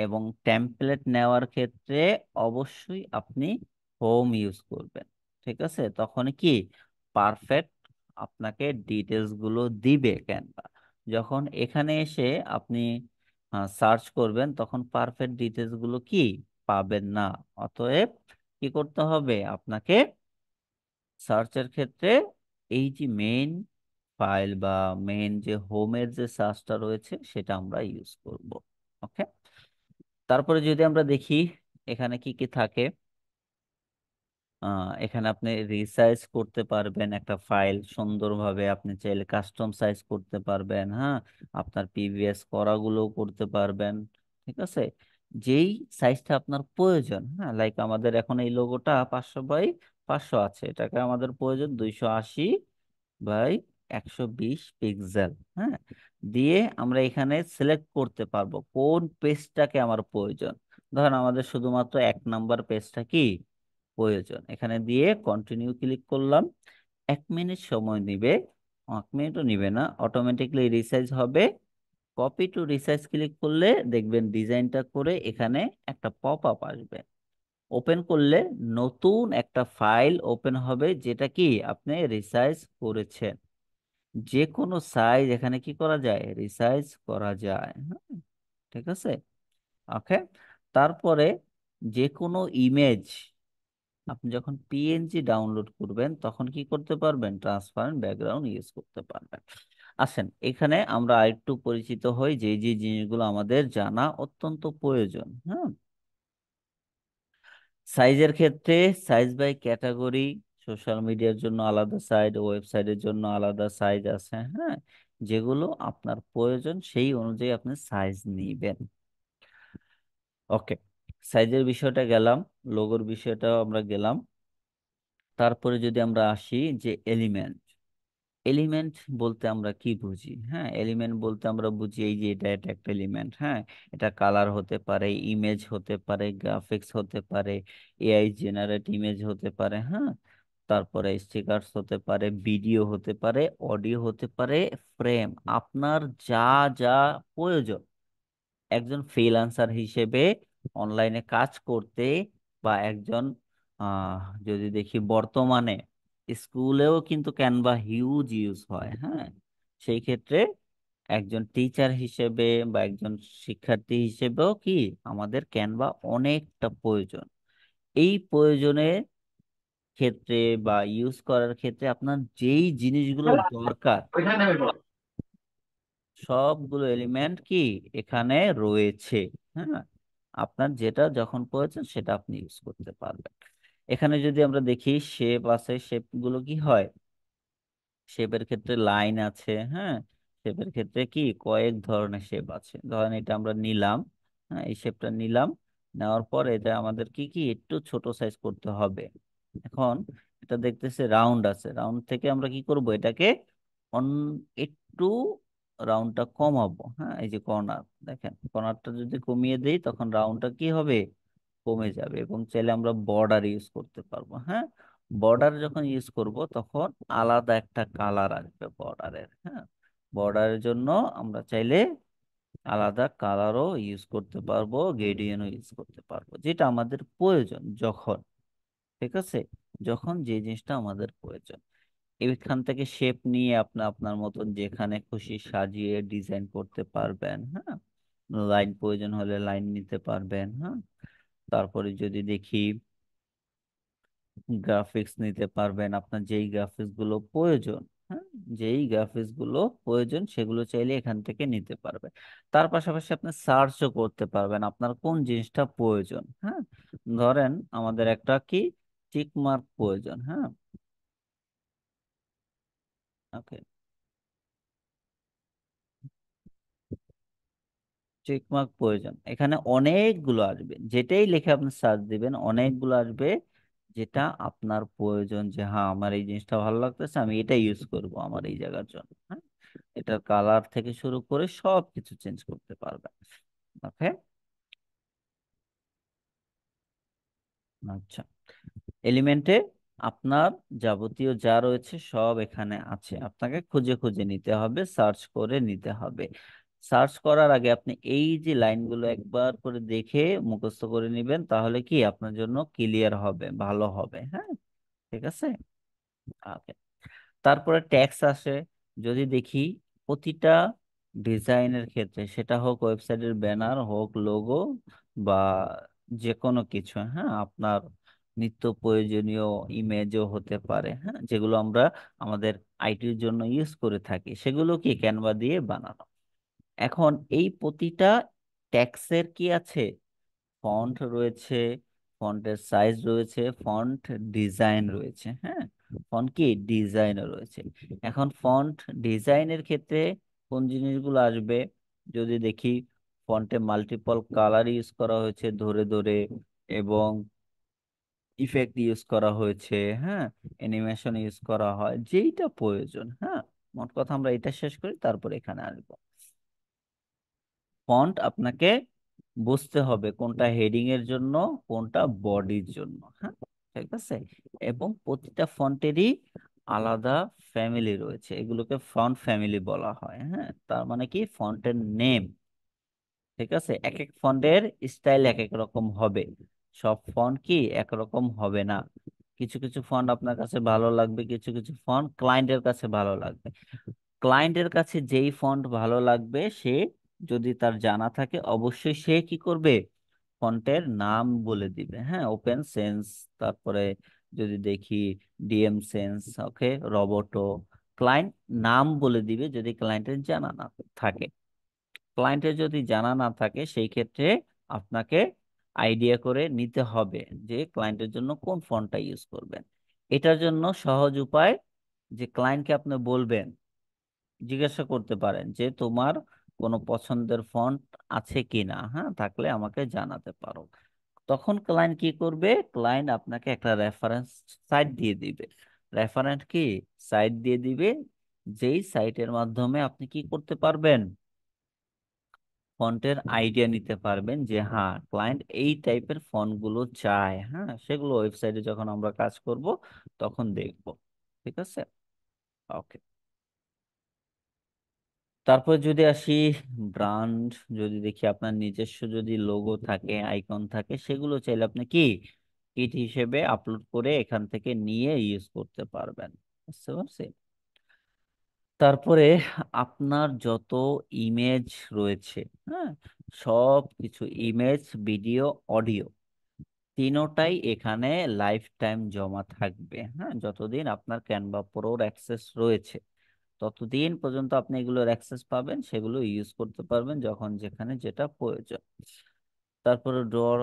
এবং টেমপ্লেট নেওয়ার ক্ষেত্রে অবশ্যই আপনি হোম ইউজ করবেন। ঠিক আছে, তখন কি পারফেক্ট আপনাকে ডিটেলস গুলো দিবে ক্যানভা। যখন এখানে এসে আপনি সার্চ করবেন তখন পারফেক্ট ডিটেলস গুলো কি পাবেন না। অতএব কি করতে হবে আপনাকে, সার্চের ক্ষেত্রে এই যে মেইন ফাইল বা মেইন যে হোমের যে সার্চটা রয়েছে সেটা আমরা ইউজ করব। ওকে, তারপরে যদি আমরা দেখি এখানে কি কি থাকে, এখানে আপনি রিসাইজ করতে পারবেন একটা ফাইল সুন্দরভাবে, আপনি চাইলে কাস্টম সাইজ করতে পারবেন, হ্যাঁ, আপনার পিভিএস করাগুলো করতে পারবেন। ঠিক আছে, যেই সাইজটা আপনার প্রয়োজন, হ্যাঁ, লাইক আমাদের এখন এই লোগোটা 500 বাই 500 আছে, এটাকে আমাদের প্রয়োজন 280 বাই 120 পিক্সেল, হ্যাঁ, দিয়ে আমরা এখানে সিলেক্ট করতে পারবো কোন পেজটাকে আমার প্রয়োজন। ধরেন আমাদের শুধুমাত্র 1 নাম্বার পেজটা কি প্রয়োজন, এখানে দিয়ে কন্টিনিউ ক্লিক করলাম। 1 মিনিট সময় নিবে, 1 মিনিটও নিবে না, অটোমেটিকলি রিসাইজ হবে। কপি টু রিসাইজ ক্লিক করলে দেখবেন ডিজাইনটা করে এখানে একটা পপ আপ আসবে। ওপেন করলে নতুন একটা ফাইল ওপেন হবে যেটা কি আপনি রিসাইজ করেছেন। যে কোনো সাইজ এখানে কি করা যায়, রিসাইজ করা যায়, হ্যাঁ, ঠিক আছে। ওকে, তারপরে যে কোনো ইমেজ আপনি যখন পিএনজি ডাউনলোড করবেন তখন কি করতে পারবেন, ট্রান্সপারেন্ট ব্যাকগ্রাউন্ড ইউজ করতে পারবেন। আসেন এখানে আমরা আরেকটু পরিচিত হই যে যে জিনিসগুলো আমাদের জানা অত্যন্ত প্রয়োজন, হ্যাঁ। সাইজের ক্ষেত্রে সাইজ বাই ক্যাটাগরি, সোশ্যাল মিডিয়ার জন্য আলাদা সাইজ, ওয়েবসাইটের জন্য আলাদা সাইজ আছে, হ্যাঁ, যেগুলো আপনার প্রয়োজন সেই অনুযায়ী আপনি সাইজ নিবেন। ওকে, সাইজের বিষয়টা গেলাম, লোগোর বিষয়টাও আমরা গেলাম। তারপরে যদি আমরা আসি যে এলিমেন্ট, এলিমেন্ট বলতে আমরা কি বুঝি, হ্যাঁ, এলিমেন্ট বলতে আমরা বুঝি এই যে এটা একটা এলিমেন্ট, হ্যাঁ, এটা কালার হতে পারে, ইমেজ হতে পারে, গ্রাফিক্স হতে পারে, এআই জেনারেট ইমেজ হতে পারে, হ্যাঁ, তারপরে স্টিকার্স হতে পারে, ভিডিও হতে পারে, অডিও হতে পারে, ফ্রেম, আপনার যা যা প্রয়োজন একজন ফ্রিল্যান্সার হিসেবে অনলাইনে কাজ করতে, বা একজন আহ, যদি দেখি বর্তমানে স্কুলেও কিন্তু ক্যানভা হিউজ ইউজ হয়, হ্যাঁ, সেই ক্ষেত্রে একজন টিচার হিসেবে বা একজন শিক্ষার্থী হিসেবেও কি আমাদের ক্যানভা অনেকটা প্রয়োজন। এই প্রয়োজনের ক্ষেত্রে বা ইউজ করার ক্ষেত্রে আপনার যেই জিনিসগুলো দরকার সবগুলো এলিমেন্ট কি এখানে রয়েছে, হ্যাঁ, আপনার যেটা যখন প্রয়োজন সেটা আপনি ইউজ করতে পারবেন। এখানে যদি আমরা দেখি শেপ আছে, শেপ গুলো কি হয়, শেপের ক্ষেত্রে লাইন আছে, হ্যাঁ, শেপের ক্ষেত্রে কি কয়েক ধরনের শেপ আছে। ধরেন এটা আমরা নিলাম, হ্যাঁ, এই শেপটা নিলাম, নেওয়ার পর এটা আমাদের কি কি একটু ছোট সাইজ করতে হবে। এখন এটা দেখতেছে রাউন্ড আছে, রাউন্ড থেকে আমরা কি করব এটাকে অন একটু রাউন্ডটা কমাবো, হ্যাঁ, এই যে কর্নার, দেখেন কর্নারটা যদি কমিয়ে দেই তখন রাউন্ডটা কি হবে, কমে যাবে। এবং চাইলে আমরা বর্ডার ইউজ করতে পারবো, হ্যাঁ, বর্ডার যখন ইউজ করব তখন আলাদা একটা কালার আসবে বর্ডারের, হ্যাঁ, বর্ডারের জন্য আমরা চাইলে আলাদা কালারও ইউজ করতে পারবো, গ্রেডিয়েন্টও ইউজ করতে পারবো, যেটা আমাদের প্রয়োজন যখন, ঠিক আছে, যখন যে জিনিসটা আমাদের প্রয়োজন। এখান থেকে শেপ নিয়ে আপনি আপনার মতন যেখানে খুশি সাজিয়ে ডিজাইন করতে পারবেন, হ্যাঁ, লাইন প্রয়োজন হলে লাইন নিতে পারবেন, হ্যাঁ, তারপরে যদি দেখি গ্রাফিক্স নিতে পারবেন, আপনার যেই গ্রাফিক্স গুলো প্রয়োজন, হ্যাঁ, যেই গ্রাফিক্স গুলো প্রয়োজন সেগুলো চাইলে এখান থেকে নিতে পারবেন। তার পাশাপাশি আপনি সার্চও করতে পারবেন আপনার কোন জিনিসটা প্রয়োজন, হ্যাঁ, ধরেন আমাদের একটা কি টিক মার্ক প্রয়োজন, হ্যাঁ, ওকে, চেকমার্ক প্রয়োজন, এখানে অনেকগুলো আসবে, যেটাই লিখে আপনি সার্চ দিবেন অনেকগুলো আসবে, যেটা আপনার প্রয়োজন, যে হ্যাঁ আমার এই জিনিসটা ভালো লাগতেছে আমি এটা ইউজ করব আমার এই জায়গার জন্য, হ্যাঁ, এটার কালার থেকে শুরু করে সব কিছু চেঞ্জ করতে পারবেন। ওকে, আচ্ছা, এলিমেন্টে আপনার যাবতীয় যা রয়েছে সব এখানে আছে, আপনাকে খুঁজে খুঁজে নিতে হবে, সার্চ করে নিতে হবে। সার্চ করার আগে আপনি এই যে লাইনগুলো একবার করে দেখে মুখস্থ করে নেবেন, তাহলে কি আপনার জন্য ক্লিয়ার হবে, ভালো হবে। হ্যাঁ, ঠিক আছে। ওকে। তারপরে ট্যাক্স আসে। যদি দেখি প্রতিটা ডিজাইনের ক্ষেত্রে, সেটা হোক ওয়েবসাইটের ব্যানার, হোক লোগো, বা যে কোনো কিছু, হ্যাঁ, আপনার নিত্য প্রয়োজনীয় ইমেজও হতে পারে, হ্যাঁ, যেগুলো আমরা আমাদের আইটির জন্য ইউজ করে থাকি, সেগুলো কি ক্যানভা দিয়ে বানানো। এখন এই প্রতিটা ট্যাক্সের কি আছে, ফন্ট রয়েছে, ফন্টের সাইজ রয়েছে, ফন্ট ডিজাইন রয়েছে। হ্যাঁ, ফন্ট কি ডিজাইনও রয়েছে। এখন ফন্ট ডিজাইনের ক্ষেত্রে কোন জিনিসগুলো আসবে, যদি দেখি ফন্টে মাল্টিপল কালার ইউজ করা হয়েছে ধরে ধরে, এবং ইফেক্ট ইউজ করা হয়েছে, হ্যাঁ, অ্যানিমেশন ইউজ করা হয়, যেইটা প্রয়োজন। হ্যাঁ, মোট কথা আমরা এটা শেষ করি, তারপর এখানে আসবো। ফন্ট আপনাকে বুঝতে হবে কোনটা হেডিং এর জন্য, কোনটা বডির জন্য। হ্যাঁ, ঠিক আছে। এবং প্রতিটা ফন্টেরই আলাদা ফ্যামিলি রয়েছে, এগুলোকে ফন্ট ফ্যামিলি বলা হয়। হ্যাঁ, তার মানে কি ফন্টের নেম, ঠিক আছে। এক এক ফন্টের স্টাইল এক এক রকম হবে, সব ফন্ট কি একরকম হবে না। কিছু কিছু ফন্ট আপনার কাছে ভালো লাগবে, কিছু কিছু ফন্ট ক্লায়েন্টের কাছে ভালো লাগবে। ক্লায়েন্টের কাছে যেই ফন্ট ভালো লাগবে, সে যদি তার জানা থাকে, অবশ্যই সে কি করবে, ফন্টের নাম বলে দিবে। হ্যাঁ, ওপেন সেন্স, তারপরে যদি দেখি ডিএম সেন্স, ওকে, রবটো, ক্লায়েন্ট নাম বলে দিবে যদি ক্লায়েন্টের জানা না থাকে। ক্লায়েন্টের যদি জানা না থাকে, সেই ক্ষেত্রে আপনাকে আইডিয়া করে নিতে হবে যে ক্লায়েন্টের জন্য কোন ফন্টটা ইউজ করবেন। এটার জন্য সহজ উপায়, যে ক্লায়েন্টকে আপনি বলবেন, জিজ্ঞাসা করতে পারেন যে তোমার কোনো পছন্দের ফন্ট আছে কিনা, হ্যাঁ, থাকলে আমাকে জানাতে পারো। তখন ক্লায়েন্ট কি করবে, ক্লায়েন্ট আপনাকে একটা রেফারেন্স সাইট দিয়ে দিবে। রেফারেন্স কি সাইট দিয়ে দিবে, যেই সাইটের মাধ্যমে আপনি কি করতে পারবেন, ফন্টের আইডিয়া নিতে পারবেন যে হ্যাঁ ক্লায়েন্ট এই টাইপের ফন্ট গুলো চায়। হ্যাঁ, সেগুলো ওয়েবসাইটে যখন আমরা কাজ করব তখন দেখব। ঠিক আছে। ওকে। তারপর যদি আসি ব্র্যান্ড, যদি দেখি আপনার নিজস্ব যদি লোগো থাকে, আইকন থাকে, সেগুলো চাইলে আপনি কি কিট হিসেবে আপলোড করে এখান থেকে নিয়ে ইউজ করতে পারবেন। বুঝতে পারছি। তারপরে আপনার যত ইমেজ রয়েছে, হ্যাঁ, সব কিছু ইমেজ, ভিডিও, অডিও, তিনোটাই এখানে লাইফ টাইম জমা থাকবে। হ্যাঁ, যতদিন আপনার ক্যানভা প্রোর অ্যাক্সেস রয়েছে, ততদিন পর্যন্ত আপনি এগুলোর অ্যাক্সেস পাবেন, সেগুলো ইউজ করতে পারবেন যখন যেখানে যেটা প্রয়োজন। তারপরে ড্র,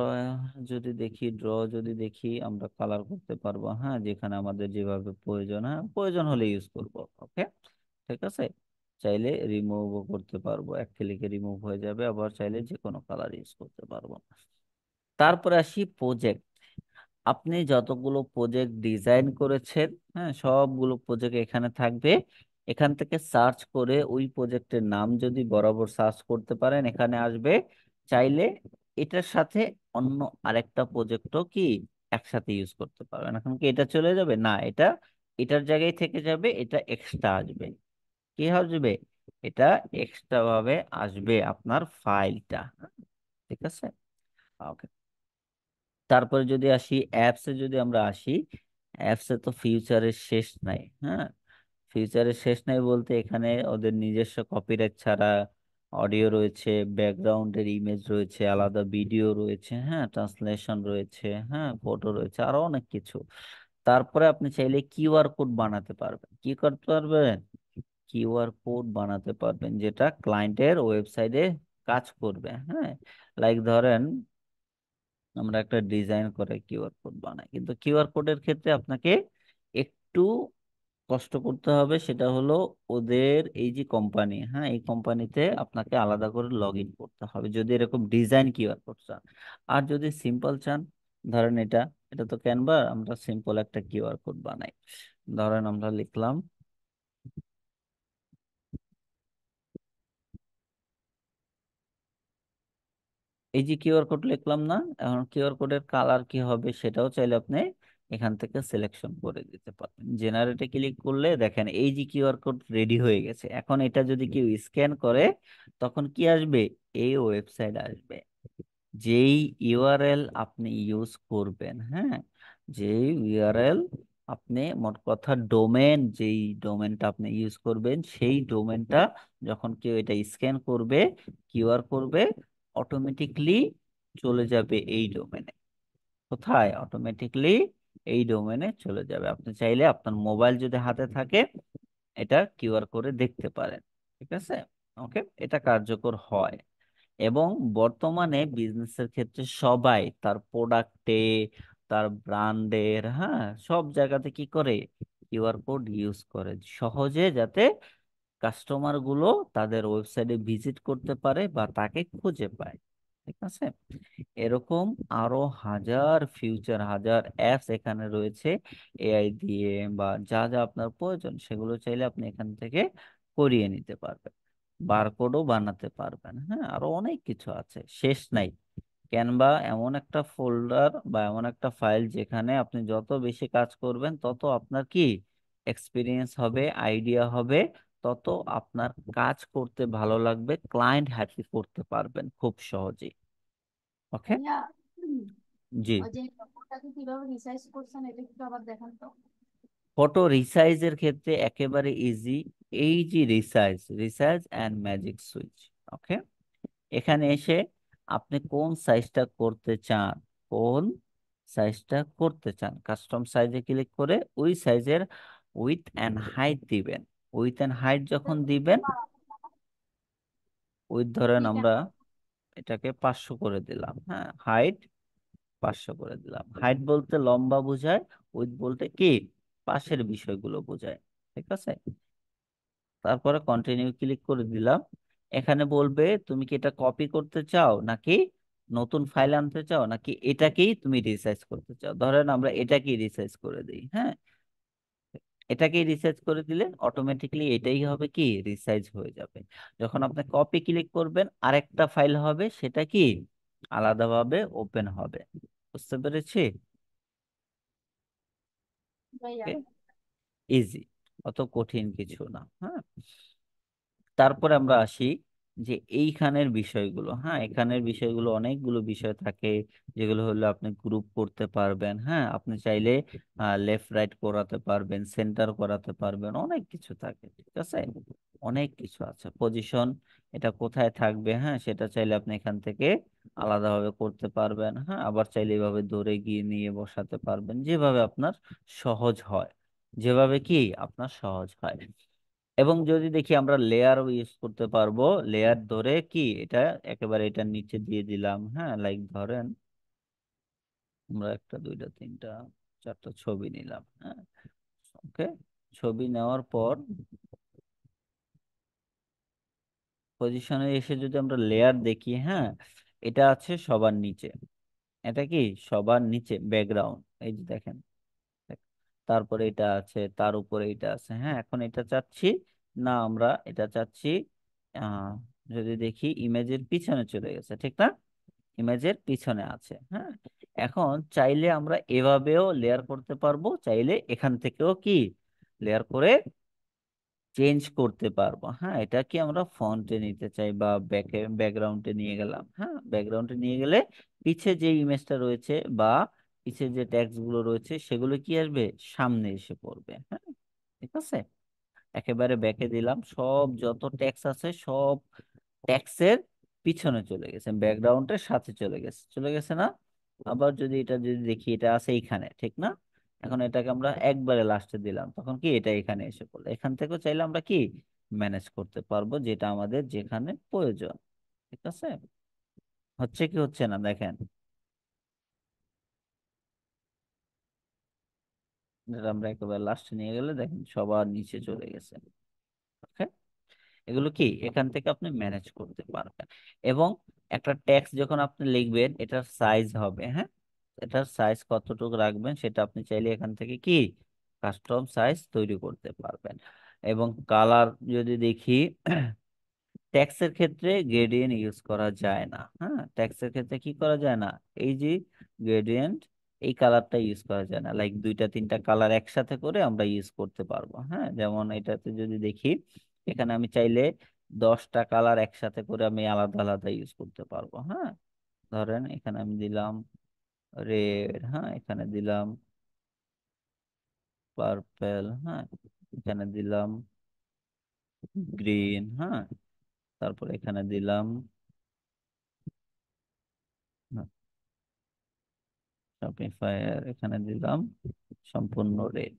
যদি দেখি আমরা কালার করতে পারবো, হ্যাঁ, যেখানে আমাদের যেভাবে প্রয়োজন, হ্যাঁ, প্রয়োজন হলে ইউজ করব। ওকে, ঠিক আছে। চাইলে রিমুভও করতে পারবো, এক ক্লিকে রিমুভ হয়ে যাবে, আবার চাইলে যে কোনো কালার ইউজ করতে পারবো। তারপরে আসি প্রজেক্ট। আপনি যতগুলো প্রজেক্ট ডিজাইন করেছেন, হ্যাঁ, সবগুলো প্রজেক্ট এখানে থাকবে। এখান থেকে সার্চ করে ওই প্রজেক্টের নাম যদি বরাবর সার্চ করতে পারেন, এখানে আসবে। চাইলে এটার সাথে অন্য আরেকটা প্রজেক্টও কি একসাথে ইউজ করতে পারবেন। এখন কি এটা চলে যাবে না, এটা এটার জায়গায় থেকে যাবে, এটা এক্সট্রা আসবে। কি আসবে, এটা এক্সট্রা ভাবে আসবে আপনার ফাইলটা। ঠিক আছে। ওকে। তারপরে যদি আসি অ্যাপসে, যদি আমরা আসি অ্যাপসে, তো ফিউচারের শেষ নাই। হ্যাঁ, ফিউচারের শেষ নাই বলতে এখানে ওদের নিজস্ব কপিরাইট ছাড়া অডিও রয়েছে, ব্যাকগ্রাউন্ডের ইমেজ রয়েছে, আলাদা ভিডিও রয়েছে, হ্যাঁ, ট্রান্সলেশন রয়েছে, হ্যাঁ, ফটো রয়েছে, আরো অনেক কিছু। তারপরে আপনি চাইলে কিউআর কোড বানাতে পারবেন। কি করতে পারবেন, কিউআর কোড বানাতে পারবেন, যেটা ক্লায়েন্টের ওয়েবসাইটে কাজ করবে। হ্যাঁ, লাইক ধরেন আমরা একটা ডিজাইন করে কিউআর কোড বানাই, কিন্তু কিউআর কোডের ক্ষেত্রে আপনাকে একটু কষ্ট করতে হবে। সেটা হলো ওদের এই যে কোম্পানি, হ্যাঁ, এই কোম্পানিতে আপনাকে আলাদা করে লগ ইন করতে হবে যদি এরকম ডিজাইন কিউআর কোড চান। আর যদি সিম্পল চান, ধরেন এটা, এটা তো ক্যানভা, আমরা সিম্পল একটা কিউআর কোড বানাই। ধরেন আমরা লিখলাম, এই যে কিউআর কোড লিখলাম না, এখন কিউআর কোডের কালার কি হবে সেটাও চাইলে আপনি এখান থেকে সিলেকশন করে দিতে পারবেন। জেনারেটে ক্লিক করলে দেখেন এই যে কিউআর কোড রেডি হয়ে গেছে। এখন এটা যদি কেউ স্ক্যান করে তখন কি আসবে? এই ওয়েবসাইট আসবে। যেই ইউআরএল আপনি ইউজ করবেন, হ্যাঁ, যেই ইউআরএল আপনি, মোট কথা ডোমেন, যেই ডোমেনটা আপনি ইউজ করবেন সেই ডোমেনটা যখন কেউ এটা স্ক্যান করবে, কিউআর করবে, অটোমেটিকলি চলে যাবে এই ডোমেনে। কোথায়? অটোমেটিকলি এই ডোমেনে চলে যাবে। আপনি চাইলে আপনার মোবাইল যদি হাতে থাকে এটা কিউআর করে দেখতে পারেন। ঠিক আছে? ওকে, এটা কার্যকর হয়। এবং বর্তমানে বিজনেসের ক্ষেত্রে সবাই তার প্রোডাক্টে, তার ব্র্যান্ডের, হ্যাঁ, সব জায়গাতে কি করে? কিউআর কোড ইউজ করে, সহজে যাতে কাস্টমার গুলো তাদের ওয়েবসাইটে ভিজিট করতে পারে বা তাকে খুঁজে পায়। ঠিক আছে? এরকম আরো হাজার ফিউচার, হাজার অ্যাপস এখানে রয়েছে এআই দিয়ে, বা যা যা আপনার প্রয়োজন সেগুলো চাইলে আপনি এখান থেকে করিয়ে নিতে পারবেন। বারকোডও বানাতে পারবেন, হ্যাঁ, আরো অনেক কিছু আছে, শেষ নাই। ক্যানভা এমন একটা ফোল্ডার বা এমন একটা ফাইল যেখানে আপনি যত বেশি কাজ করবেন তত আপনার কি এক্সপিরিয়েন্স হবে, আইডিয়া হবে, তত আপনার কাজ করতে ভালো লাগবে, ক্লায়েন্ট হ্যাপি করতে পারবেন খুব সহজেই। ওকে। ভাইয়া, জি। ওই যে ওটাকে কিভাবে রিসাইজ করছেন এটা একটু আবার দেখান তো। ফটো রিসাইজের ক্ষেত্রে একেবারে ইজি। এই যে resize, resize and magic switch. Okay, এখানে এসে আপনি কোন সাইজটা করতে চান, কোন সাইজটা করতে চান, কাস্টম সাইজে ক্লিক করে ওই সাইজের উইথ অ্যান্ড হাইট দিবেন। উইথ অ্যান্ড হাইট যখন দিবেন, উইথ ধরেন ঠিক আমরা আছে। এটাকে 500 করে দিলাম, হ্যাঁ, হাইট 500 করে দিলাম। হাইট বলতে লম্বা বোঝায়, উইথ বলতে কি পাশের বিষয়গুলো বোঝায়। ঠিক আছে? তারপরে কন্টিনিউ ক্লিক করে দিলাম। এখানে বলবে তুমি কি এটা কপি করতে চাও, নাকি নতুন ফাইল আনতে চাও, নাকি এটাকেই তুমি রিসাইজ করতে চাও। ধরেন আমরা এটাকেই রিসাইজ করে দিই, হ্যাঁ, এটাকেই রিসাইজ করে দিলে অটোমেটিকলি এটাই হবে কি রিসাইজ হয়ে যাবে। যখন আপনি কপি ক্লিক করবেন আরেকটা ফাইল হবে, সেটা কি আলাদাভাবে ওপেন হবে। বুঝতে পেরেছি? ভাইয়া, ইজি, অত কঠিন কিছু না, হ্যাঁ। তারপরে আমরা আসি যে এইখানের বিষয়গুলো, হ্যাঁ, এখানের বিষয়গুলো অনেকগুলো বিষয় থাকে, যেগুলো হলো আপনি গ্রুপ করতে পারবেন, হ্যাঁ, আপনি চাইলে লেফট রাইট করাতে পারবেন, সেন্টার করাতে পারবেন, অনেক কিছু থাকে। ঠিক আছে? অনেক কিছু আছে। পজিশন, এটা কোথায় থাকবে, হ্যাঁ, সেটা চাইলে আপনি এখান থেকে আলাদাভাবে করতে পারবেন, হ্যাঁ, আবার চাইলে এভাবে ধরে গিয়ে নিয়ে বসাতে পারবেন, যেভাবে আপনার সহজ হয়, যেভাবে কি আপনার সহজ হয়। এবং যদি দেখি আমরা লেয়ারও ইউজ করতে পারবো, লেয়ার ধরে কি এটা একেবারে এটার নিচে দিয়ে দিলাম, হ্যাঁ, লাইক ধরেন আমরা একটা, দুইটা, তিনটা, চারটা ছবি নিলাম, হ্যাঁ, ওকে। ছবি নেওয়ার পর পজিশনে এসে যদি আমরা লেয়ার দেখি, হ্যাঁ, এটা আছে সবার নিচে। এটা কি সবার নিচে ব্যাকগ্রাউন্ড, এই যে দেখেন। তারপরে এটা আছে, তার উপরে এটা আছে, হ্যাঁ, এখন এটা চাচ্ছি না, আমরা এটা চাচ্ছি আহ যদি দেখি ইমেজের পিছনে চলে গেছে, ঠিক না? ইমেজের পিছনে আছে, হ্যাঁ। এখন চাইলে আমরা এভাবেও লেয়ার করতে পারবো, চাইলে এখান থেকেও কি লেয়ার করে চেঞ্জ করতে পারবো, হ্যাঁ। এটা কি আমরা ফ্রন্টে নিতে চাই বা ব্যাকগ্রাউন্ডে নিয়ে গেলাম, হ্যাঁ, ব্যাকগ্রাউন্ডে নিয়ে গেলে পিছে যে ইমেজটা রয়েছে বা পিছে যে ট্যাক্স গুলো রয়েছে সেগুলো কি আসবে, সামনে এসে পড়বে, হ্যাঁ। ঠিক আছে? একেবারে ব্যাকে দিলাম, সব যত ট্যাক্স আছে সব ট্যাক্সের পিছনে চলে গেছে, ব্যাকগ্রাউন্ডের সাথে চলে গেছে, চলে গেছে না? আবার যদি এটা যদি দেখি এটা আছে এইখানে, ঠিক না? এখন এটাকে আমরা একবারে লাস্টে দিলাম, তখন কি এটা এখানে এসে পড়লো। এখান থেকেও চাইলে আমরা কি ম্যানেজ করতে পারবো, যেটা আমাদের যেখানে প্রয়োজন। ঠিক আছে? হচ্ছে কি হচ্ছে না দেখেন, এটা আমরা একেবারে লাস্টে নিয়ে গেলে দেখেন সবার নিচে চলে গেছে। ওকে, এগুলো কি এখান থেকে আপনি ম্যানেজ করতে পারবেন। এবং একটা ট্যাক্স যখন আপনি লিখবেন এটার সাইজ হবে, হ্যাঁ, এটার সাইজ কতটুকু রাখবেন সেটা আপনি চাইলে এখান থেকে কি কাস্টম সাইজ তৈরি করতে পারবেন। এবং কালার যদি দেখি, ট্যাক্সের ক্ষেত্রে গ্রেডিয়েন্ট ইউজ করা যায় না, হ্যাঁ, ট্যাক্সের ক্ষেত্রে কি করা যায় না, এই যে গ্রেডিয়েন্ট এই কালারটা ইউজ করা যায় না। লাইক দুইটা তিনটা কালার একসাথে করে আমরা ইউজ করতে পারবো। হ্যাঁ, যেমন এটাতে যদি দেখি, এখানে আমি চাইলে 10টা কালার একসাথে করে আমি আলাদা আলাদা ইউজ করতে পারবো। হ্যাঁ, ধরেন এখানে আমি দিলাম রেড, হ্যাঁ এখানে দিলাম পার্পেল, হ্যাঁ এখানে দিলাম গ্রিন, হ্যাঁ তারপর এখানে দিলাম শপিফায়ার, এখানে দিলাম সম্পূর্ণ রেড।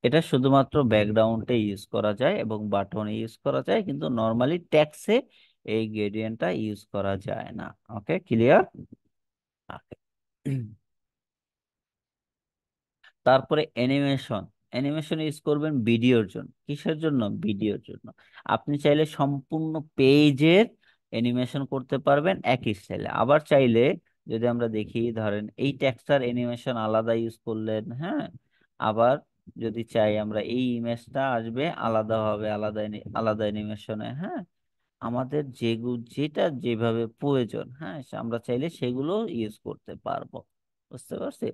এটা শুধুমাত্র ব্যাকগ্রাউন্ডে ইউজ করা যায় এবং বাটনে ইউজ করা যায়, কিন্তু নর্মালি টেক্সে এই গ্রেডিয়েন্টটা ইউজ করা যায় না। ওকে, ক্লিয়ার? তারপরে অ্যানিমেশন। অ্যানিমেশন ইউজ করবেন ভিডিওর জন্য। কিসের জন্য? ভিডিওর জন্য। আপনি চাইলে সম্পূর্ণ পেজের অ্যানিমেশন করতে পারবেন একই স্টাইলে। আবার চাইলে যদি আমরা দেখি, ধরেন এই টেক্সটার অ্যানিমেশন আলাদা ইউজ করলেন, হ্যাঁ। আবার যদি চাই আমরা এই ইমেজটা আসবে আলাদাভাবে, আলাদা অ্যানিমেশনে, হ্যাঁ। আমাদের যেটা যেভাবে প্রয়োজন, হ্যাঁ আমরা চাইলে সেগুলো ইউজ করতে পারবো। বুঝতে পারছি?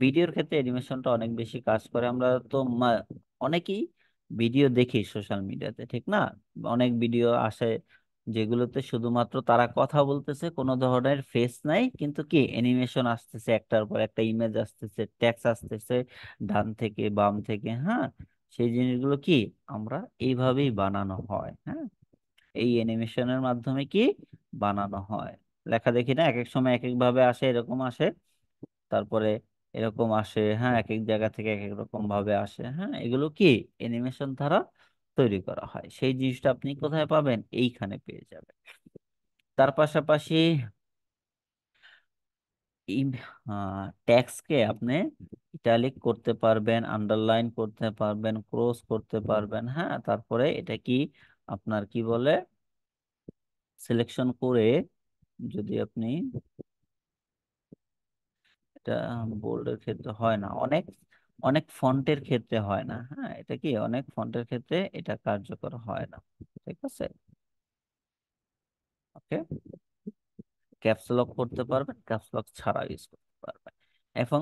ভিডিওর ক্ষেত্রে অ্যানিমেশনটা অনেক বেশি কাজ করে। আমরা তো অনেকেই ভিডিও দেখি সোশ্যাল মিডিয়াতে, ঠিক না? অনেক ভিডিও আসে যেগুলোতে শুধুমাত্র তারা কথা বলতেছে, কোনো ধরনের ফেস নাই, কিন্তু কি অ্যানিমেশন আসতেছে, একটার পর একটা ইমেজ আসতেছে, টেক্সট আসতেছে ডান থেকে বাম থেকে, হ্যাঁ। সেই জিনিসগুলো কি আমরা এইভাবেই বানানো হয়, হ্যাঁ। এই অ্যানিমেশনের মাধ্যমে কি বানানো হয়। লেখা দেখি না এক এক সময় এক এক ভাবে আসে, এরকম আসে, তারপরে এরকম আসে, হ্যাঁ এক এক জায়গা থেকে এক এক রকম ভাবে আসে, হ্যাঁ এগুলো কি অ্যানিমেশন দ্বারা তৈরি করা হয়। সেই জিনিসটা আপনি কোথায় পাবেন? এইখানে পেয়ে যাবেন। তার পাশাপাশি এই ট্যাক্সকে আপনি ইটালিক করতে পারবেন, আন্ডারলাইন করতে পারবেন, ক্রস করতে পারবেন, হ্যাঁ। তারপরে এটা কি আপনার কি বলে, সিলেকশন করে যদি আপনি, এটা বোল্ডের ক্ষেত্রে হয় না, অনেক অনেক ফন্টের ক্ষেত্রে হয় না, হ্যাঁ এটা কি অনেক ফন্টের ক্ষেত্রে এটা কার্যকর হয় না। ঠিক আছে, ওকে। ক্যাপস লক করতে পারবেন, ক্যাপস লক ছাড়া ইউজ করতে পারবেন। এবং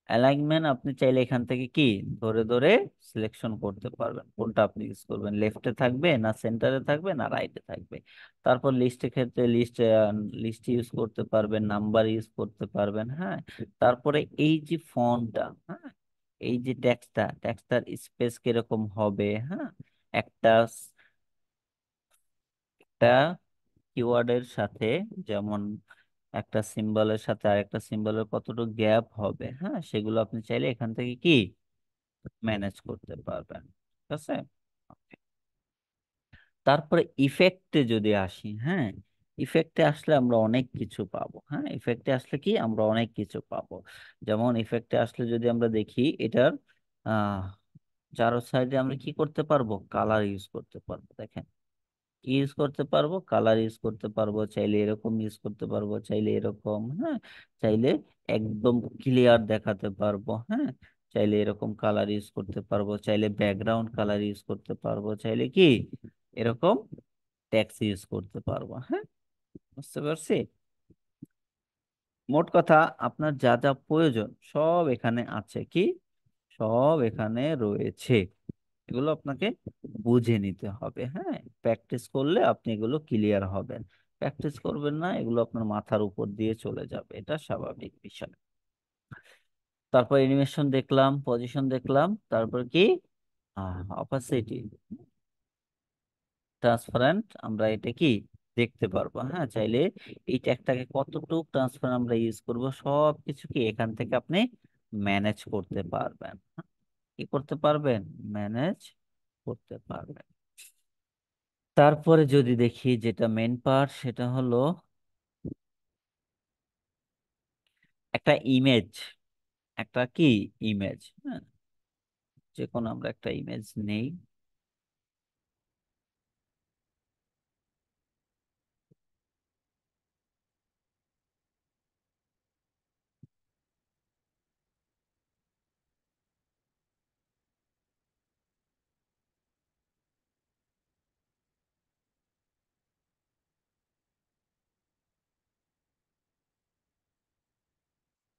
অ্যালাইনমেন্ট আপনি চাইলে এখান থেকে কি ধরে ধরে সিলেকশন করতে পারবেন, কোনটা আপনি ইউজ করবেন, লেফটে থাকবে না সেন্টারে থাকবে না রাইটে থাকবে। তারপর লিস্টের ক্ষেত্রে লিস্ট ইউজ করতে পারবেন, নাম্বার ইউজ করতে পারবেন, হ্যাঁ। তারপরে এই যে ফন্টটা, হ্যাঁ এই যে টেক্সটার স্পেস কিরকম হবে, হ্যাঁ। একটা একটা কিওয়ার্ডের সাথে, যেমন একটা সিম্বলের সাথে আরেকটা সিম্বলের কতটুকু গ্যাপ হবে, হ্যাঁ সেগুলো আপনি চাইলে এখান থেকে কি ম্যানেজ করতে পারবেন। ঠিক আছে, তারপরে ইফেক্টে যদি আসি, হ্যাঁ ইফেক্টে আসলে আমরা অনেক কিছু পাবো। হ্যাঁ ইফেক্টে আসলে কি আমরা অনেক কিছু পাবো। যেমন ইফেক্টে আসলে যদি আমরা দেখি, এটার আহ চারো সাইডে আমরা কি করতে পারবো? কালার ইউজ করতে পারবো। দেখেন ইউজ করতে পারবো, কালার ইউজ করতে পারবো, চাইলে এরকম ইউজ করতে পারবো, চাইলে এরকম, হ্যাঁ চাইলে একদম ক্লিয়ার দেখাতে পারবো, হ্যাঁ চাইলে এরকম কালার ইউজ করতে পারবো, চাইলে ব্যাকগ্রাউন্ড কালার ইউজ করতে পারবো, চাইলে কি এরকম টেক্সট ইউজ করতে পারবো, হ্যাঁ। বুঝতে পারছি? মোট কথা, আপনার যা যা প্রয়োজন সব এখানে আছে, কি সব এখানে রয়েছে। এগুলো আপনাকে বুঝে নিতে হবে, হ্যাঁ। প্র্যাকটিস করলে আপনি এগুলো ক্লিয়ার হবেন। প্র্যাকটিস করবেন না, এগুলো আপনার মাথার উপর দিয়ে চলে যাবে, এটা স্বাভাবিক বিষয়। তারপর অ্যানিমেশন দেখলাম, পজিশন দেখলাম, তারপর কি অপাসিটি, ট্রান্সপারেন্ট, আমরা এটা কি দেখতে পারবো, হ্যাঁ চাইলে এই ট্যাগটাকে কতটুকু ট্রান্সপারেন্ট আমরা ইউজ করব সব কিছু কি এখান থেকে আপনি ম্যানেজ করতে পারবেন। কি করতে পারবেন? ম্যানেজ করতে পারবেন। তারপরে যদি দেখি যেটা মেন পার্ট, সেটা হলো একটা ইমেজ। একটা কি ইমেজ, হ্যাঁ যে কোনো আমরা একটা ইমেজ নেই।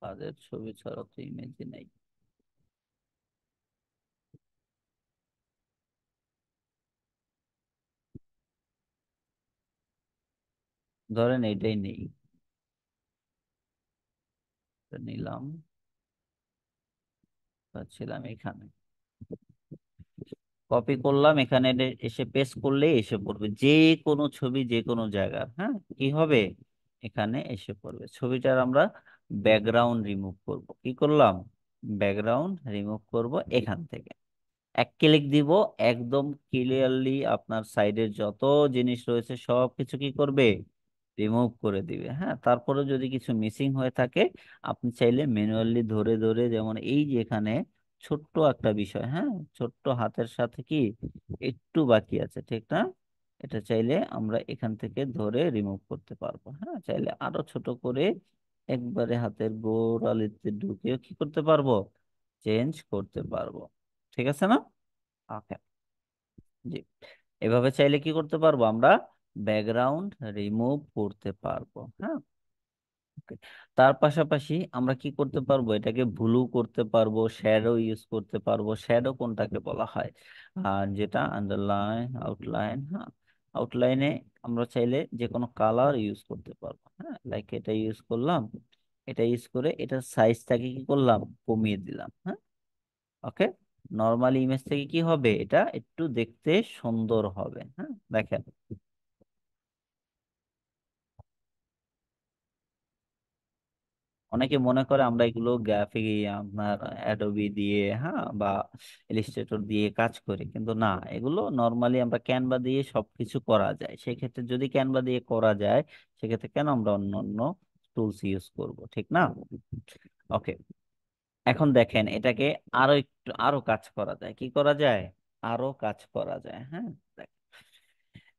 আগের ছবি ছাড়া তো ইমেজই নেই। ধরেন এইটাই নেই, এটা নিলাম, ছিলাম এখানে, কপি করলাম, এখানে এসে পেস্ট করলেই এসে পড়বে, যে কোনো ছবি যে কোনো জায়গার, হ্যাঁ কি হবে, এখানে এসে পড়বে। ছবিটার আমরা ব্যাকগ্রাউন্ড রিমুভ করব, কি করলাম, ব্যাকগ্রাউন্ড রিমুভ করব এখান থেকে। এক ক্লিক দিব, একদম ক্লিয়ারলি আপনার সাইডের যত জিনিস রয়েছে সব কিছু কি করবে, রিমুভ করে দিবে। হ্যাঁ, তারপরে যদি কিছু মিসিং হয়ে থাকে আপনি চাইলে ম্যানুয়ালি ধরে ধরে, যেমন এই যে এখানে ছোট্ট একটা বিষয়, হ্যাঁ ছোট্ট হাতের সাথে কি একটু বাকি আছে, ঠিক না, এটা চাইলে আমরা এখান থেকে ধরে রিমুভ করতে পারবো। হ্যাঁ, চাইলে আরো ছোট করে একবারে হাতের গোড়ালিতে ঢুকিয়ে কি করতে পারবো, চেঞ্জ করতে পারবো। ঠিক আছে না? ওকে, জি। এভাবে চাইলে কি করতে পারবো আমরা, ব্যাকগ্রাউন্ড রিমুভ করতে পারবো। হ্যাঁ, okay. তার পাশাপাশি আমরা কি করতে পারবো, এটাকে ব্লু করতে পারবো, শ্যাডো ইউজ করতে পারবো। শ্যাডো কোনটাকে বলা হয়, যেটা আন্ডারলাইন, আউটলাইন, হ্যাঁ আউটলাইনে আমরা চাইলে যে কোনো কালার ইউজ করতে পারবো। হ্যাঁ, লাইক এটা ইউজ করলাম, এটা ইউজ করে এটার সাইজটাকে কি করলাম, কমিয়ে দিলাম। হ্যাঁ, ওকে। নর্মাল ইমেজ থেকে কি হবে, এটা একটু দেখতে সুন্দর হবে। হ্যাঁ, দেখেন, অনেকে মনে করে আমরা এগুলো গ্রাফিক আপনার অ্যাডোবি দিয়ে, হ্যাঁ বা ইলিস্ট্রেটর দিয়ে কাজ করি, কিন্তু না, এগুলো নর্মালি আমরা ক্যানভা দিয়ে সবকিছু করা যায়। সেক্ষেত্রে যদি ক্যানভা দিয়ে করা যায়, সেক্ষেত্রে কেন আমরা অন্য অন্য টুলস ইউজ করব, ঠিক না? ওকে, এখন দেখেন এটাকে আরো একটু আরো কাজ করা যায়, কি করা যায়, আরো কাজ করা যায়। হ্যাঁ,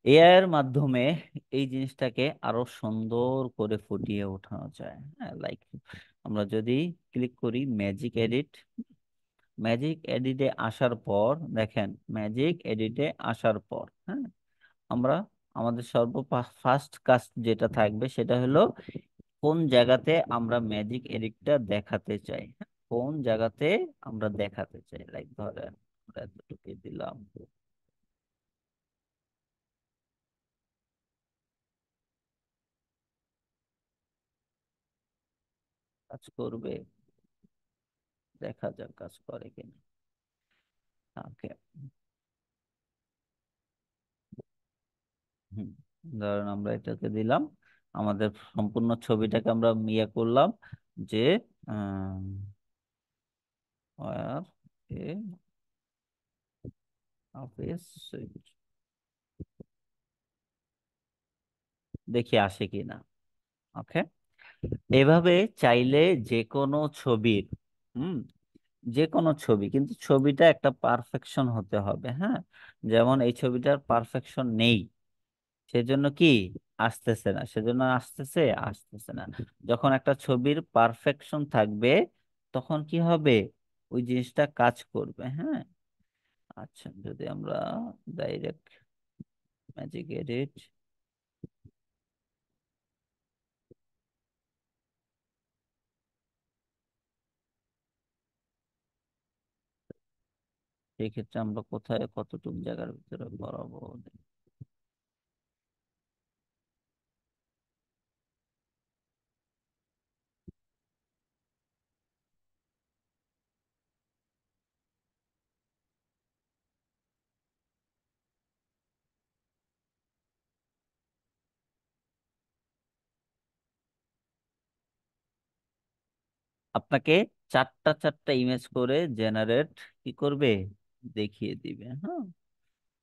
এআই এর মাধ্যমে এই জিনিসটাকে আরো সুন্দর করে ফুটিয়ে ওঠানো যায়। হ্যাঁ, লাইক আমরা যদি ক্লিক করি ম্যাজিক এডিট, ম্যাজিক এডিটে আসার পর দেখেন, ম্যাজিক এডিটে আসার পর, হ্যাঁ আমরা আমাদের সর্ব ফার্স্ট কাজ যেটা থাকবে সেটা হলো কোন জায়গাতে আমরা ম্যাজিক এডিটটা দেখাতে চাই। হ্যাঁ, কোন জায়গাতে আমরা দেখাতে চাই, লাইক ধরেন আমরা এতটুকু দিলাম, কাজ করবে, দেখা যাক কাজ করে কিনা। ওকে, হুম, ধরেন আমরা এটাকে দিলাম, আমাদের সম্পূর্ণ ছবিটাকে আমরা ইয়ে করলাম যে ওয়ার এ অফিস সুইট, দেখি আসে কিনা। ওকে, এভাবে চাইলে যে কোনো ছবির, হুম, যে কোনো ছবি, কিন্তু ছবিটা একটা পারফেকশন হতে হবে। হ্যাঁ, যেমন এই ছবিটার পারফেকশন নেই, সেজন্য কি আসতেছে না, সেজন্য আসতেছে আসতেছে না। যখন একটা ছবির পারফেকশন থাকবে তখন কি হবে, ওই জিনিসটা কাজ করবে। হ্যাঁ, আচ্ছা যদি আমরা ডাইরেক্ট ম্যাজিক এডিট, সেই ক্ষেত্রে আমরা কোথায় কতটুকু জায়গার ভিতরে বরাবর, আপনাকে চারটা চারটা ইমেজ করে জেনারেট কি করবে, দেখিয়ে দিবে। হ্যাঁ,